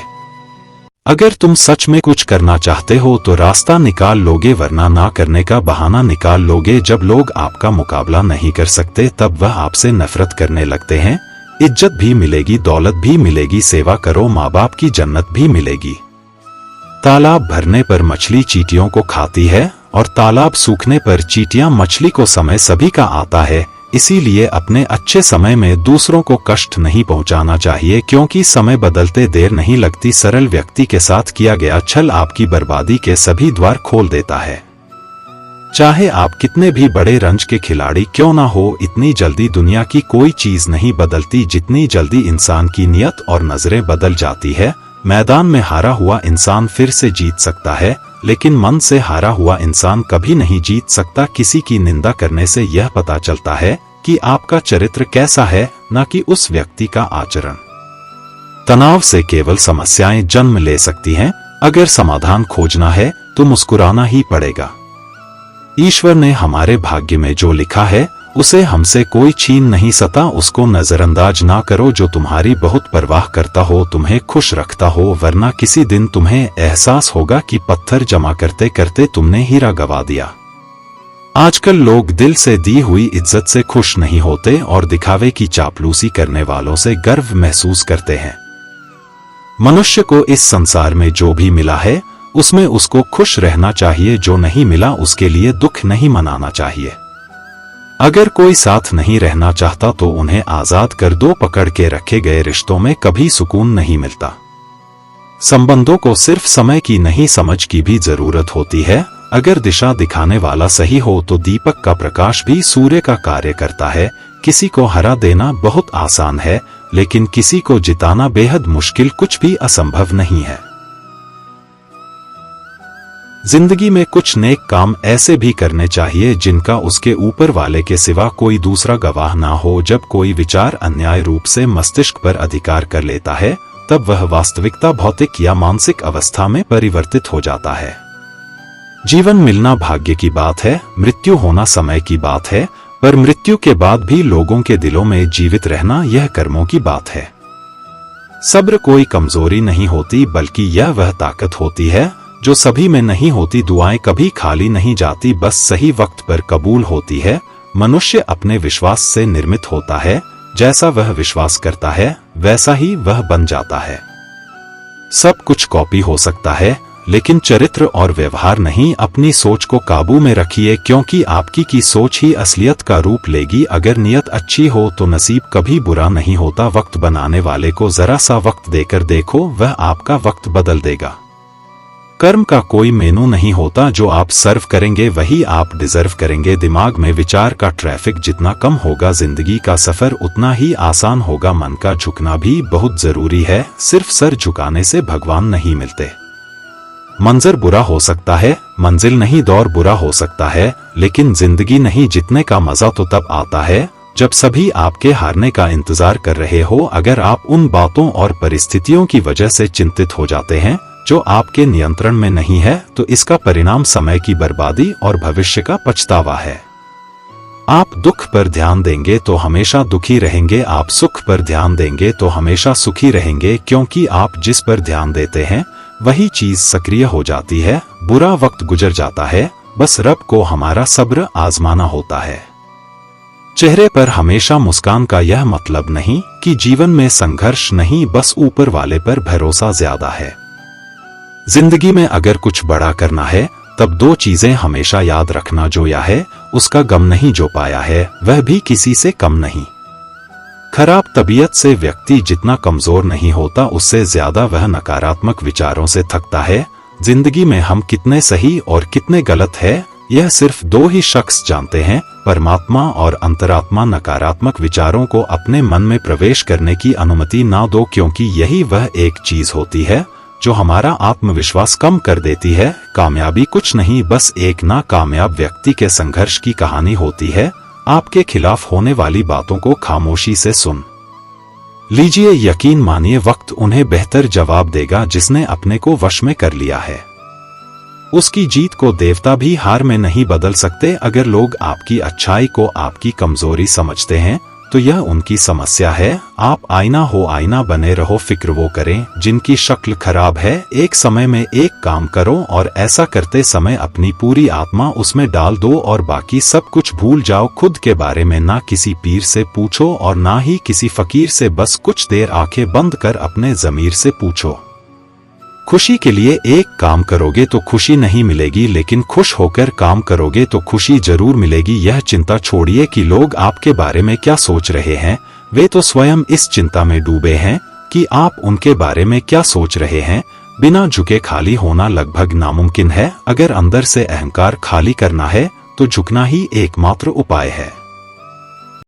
अगर तुम सच में कुछ करना चाहते हो तो रास्ता निकाल लोगे, वरना ना करने का बहाना निकाल लोगे। जब लोग आपका मुकाबला नहीं कर सकते तब वह आपसे नफरत करने लगते हैं। इज्जत भी मिलेगी, दौलत भी मिलेगी, सेवा करो माँ बाप की जन्नत भी मिलेगी। तालाब भरने पर मछली चींटियों को खाती है और तालाब सूखने पर चींटियां मछली को। समय सभी का आता है, इसीलिए अपने अच्छे समय में दूसरों को कष्ट नहीं पहुंचाना चाहिए, क्योंकि समय बदलते देर नहीं लगती। सरल व्यक्ति के साथ किया गया छल आपकी बर्बादी के सभी द्वार खोल देता है। चाहे आप कितने भी बड़े रंज के खिलाड़ी क्यों ना हो, इतनी जल्दी दुनिया की कोई चीज नहीं बदलती जितनी जल्दी इंसान की नियत और नजरें बदल जाती है। मैदान में हारा हुआ इंसान फिर से जीत सकता है, लेकिन मन से हारा हुआ इंसान कभी नहीं जीत सकता। किसी की निंदा करने से यह पता चलता है कि आपका चरित्र कैसा है, न कि उस व्यक्ति का आचरण। तनाव से केवल समस्याएं जन्म ले सकती हैं। अगर समाधान खोजना है तो मुस्कुराना ही पड़ेगा। ईश्वर ने हमारे भाग्य में जो लिखा है उसे हमसे कोई छीन नहीं सकता। उसको नजरअंदाज ना करो। जो तुम्हारी बहुत परवाह करता हो, तुम्हें खुश रखता हो, वरना किसी दिन तुम्हें एहसास होगा कि पत्थर जमा करते करते तुमने हीरा गवा दिया। आजकल लोग दिल से दी हुई इज्जत से खुश नहीं होते और दिखावे की चापलूसी करने वालों से गर्व महसूस करते हैं। मनुष्य को इस संसार में जो भी मिला है उसमें उसको खुश रहना चाहिए। जो नहीं मिला उसके लिए दुख नहीं मनाना चाहिए। अगर कोई साथ नहीं रहना चाहता तो उन्हें आजाद कर दो। पकड़ के रखे गए रिश्तों में कभी सुकून नहीं मिलता। संबंधों को सिर्फ समय की नहीं समझ की भी जरूरत होती है। अगर दिशा दिखाने वाला सही हो तो दीपक का प्रकाश भी सूर्य का कार्य करता है। किसी को हरा देना बहुत आसान है, लेकिन किसी को जिताना बेहद मुश्किल। कुछ भी असंभव नहीं है। जिंदगी में कुछ नेक काम ऐसे भी करने चाहिए जिनका उसके ऊपर वाले के सिवा कोई दूसरा गवाह ना हो। जब कोई विचार अन्याय रूप से मस्तिष्क पर अधिकार कर लेता है तब वह वास्तविकता भौतिक या मानसिक अवस्था में परिवर्तित हो जाता है। जीवन मिलना भाग्य की बात है, मृत्यु होना समय की बात है, पर मृत्यु के बाद भी लोगों के दिलों में जीवित रहना यह कर्मों की बात है। सब्र कोई कमजोरी नहीं होती, बल्कि यह वह ताकत होती है जो सभी में नहीं होती। दुआएं कभी खाली नहीं जाती, बस सही वक्त पर कबूल होती है। मनुष्य अपने विश्वास से निर्मित होता है। जैसा वह विश्वास करता है वैसा ही वह बन जाता है। सब कुछ कॉपी हो सकता है, लेकिन चरित्र और व्यवहार नहीं। अपनी सोच को काबू में रखिए, क्योंकि आपकी की सोच ही असलियत का रूप लेगी। अगर नियत अच्छी हो तो नसीब कभी बुरा नहीं होता। वक्त बनाने वाले को जरा सा वक्त देकर देखो, वह आपका वक्त बदल देगा। कर्म का कोई मेनू नहीं होता। जो आप सर्व करेंगे वही आप डिजर्व करेंगे। दिमाग में विचार का ट्रैफिक जितना कम होगा, जिंदगी का सफर उतना ही आसान होगा। मन का झुकना भी बहुत जरूरी है। सिर्फ सर झुकाने से भगवान नहीं मिलते। मंजर बुरा हो सकता है, मंजिल नहीं दौर बुरा हो सकता है, लेकिन जिंदगी नहीं जीतने का मजा तो तब आता है जब सभी आपके हारने का इंतजार कर रहे हो। अगर आप उन बातों और परिस्थितियों की वजह से चिंतित हो जाते हैं जो आपके नियंत्रण में नहीं है, तो इसका परिणाम समय की बर्बादी और भविष्य का पछतावा है। आप दुख पर ध्यान देंगे तो हमेशा दुखी रहेंगे, आप सुख पर ध्यान देंगे तो हमेशा सुखी रहेंगे, क्योंकि आप जिस पर ध्यान देते हैं वही चीज सक्रिय हो जाती है। बुरा वक्त गुजर जाता है, बस रब को हमारा सब्र आजमाना होता है। चेहरे पर हमेशा मुस्कान का यह मतलब नहीं कि जीवन में संघर्ष नहीं, बस ऊपर वाले पर भरोसा ज्यादा है। जिंदगी में अगर कुछ बड़ा करना है तब दो चीजें हमेशा याद रखना, जोया है उसका गम नहीं, जो पाया है वह भी किसी से कम नहीं। खराब तबीयत से व्यक्ति जितना कमजोर नहीं होता उससे ज्यादा वह नकारात्मक विचारों से थकता है। जिंदगी में हम कितने सही और कितने गलत है यह सिर्फ दो ही शख्स जानते हैं, परमात्मा और अंतरात्मा। नकारात्मक विचारों को अपने मन में प्रवेश करने की अनुमति ना दो, क्योंकि यही वह एक चीज होती है जो हमारा आत्मविश्वास कम कर देती है। कामयाबी कुछ नहीं, बस एक नाकामयाब व्यक्ति के संघर्ष की कहानी होती है। आपके खिलाफ होने वाली बातों को खामोशी से सुन लीजिए, यकीन मानिए वक्त उन्हें बेहतर जवाब देगा। जिसने अपने को वश में कर लिया है उसकी जीत को देवता भी हार में नहीं बदल सकते। अगर लोग आपकी अच्छाई को आपकी कमजोरी समझते हैं तो यह उनकी समस्या है। आप आईना हो, आईना बने रहो। फिक्र वो करें जिनकी शक्ल खराब है। एक समय में एक काम करो और ऐसा करते समय अपनी पूरी आत्मा उसमें डाल दो और बाकी सब कुछ भूल जाओ। खुद के बारे में ना किसी पीर से पूछो और ना ही किसी फकीर से। बस कुछ देर आंखें बंद कर अपने ज़मीर से पूछो, खुशी के लिए एक काम करोगे तो खुशी नहीं मिलेगी, लेकिन खुश होकर काम करोगे तो खुशी जरूर मिलेगी। यह चिंता छोड़िए कि लोग आपके बारे में क्या सोच रहे हैं। वे तो स्वयं इस चिंता में डूबे हैं कि आप उनके बारे में क्या सोच रहे हैं। बिना झुके खाली होना लगभग नामुमकिन है। अगर अंदर से अहंकार खाली करना है तो झुकना ही एकमात्र उपाय है।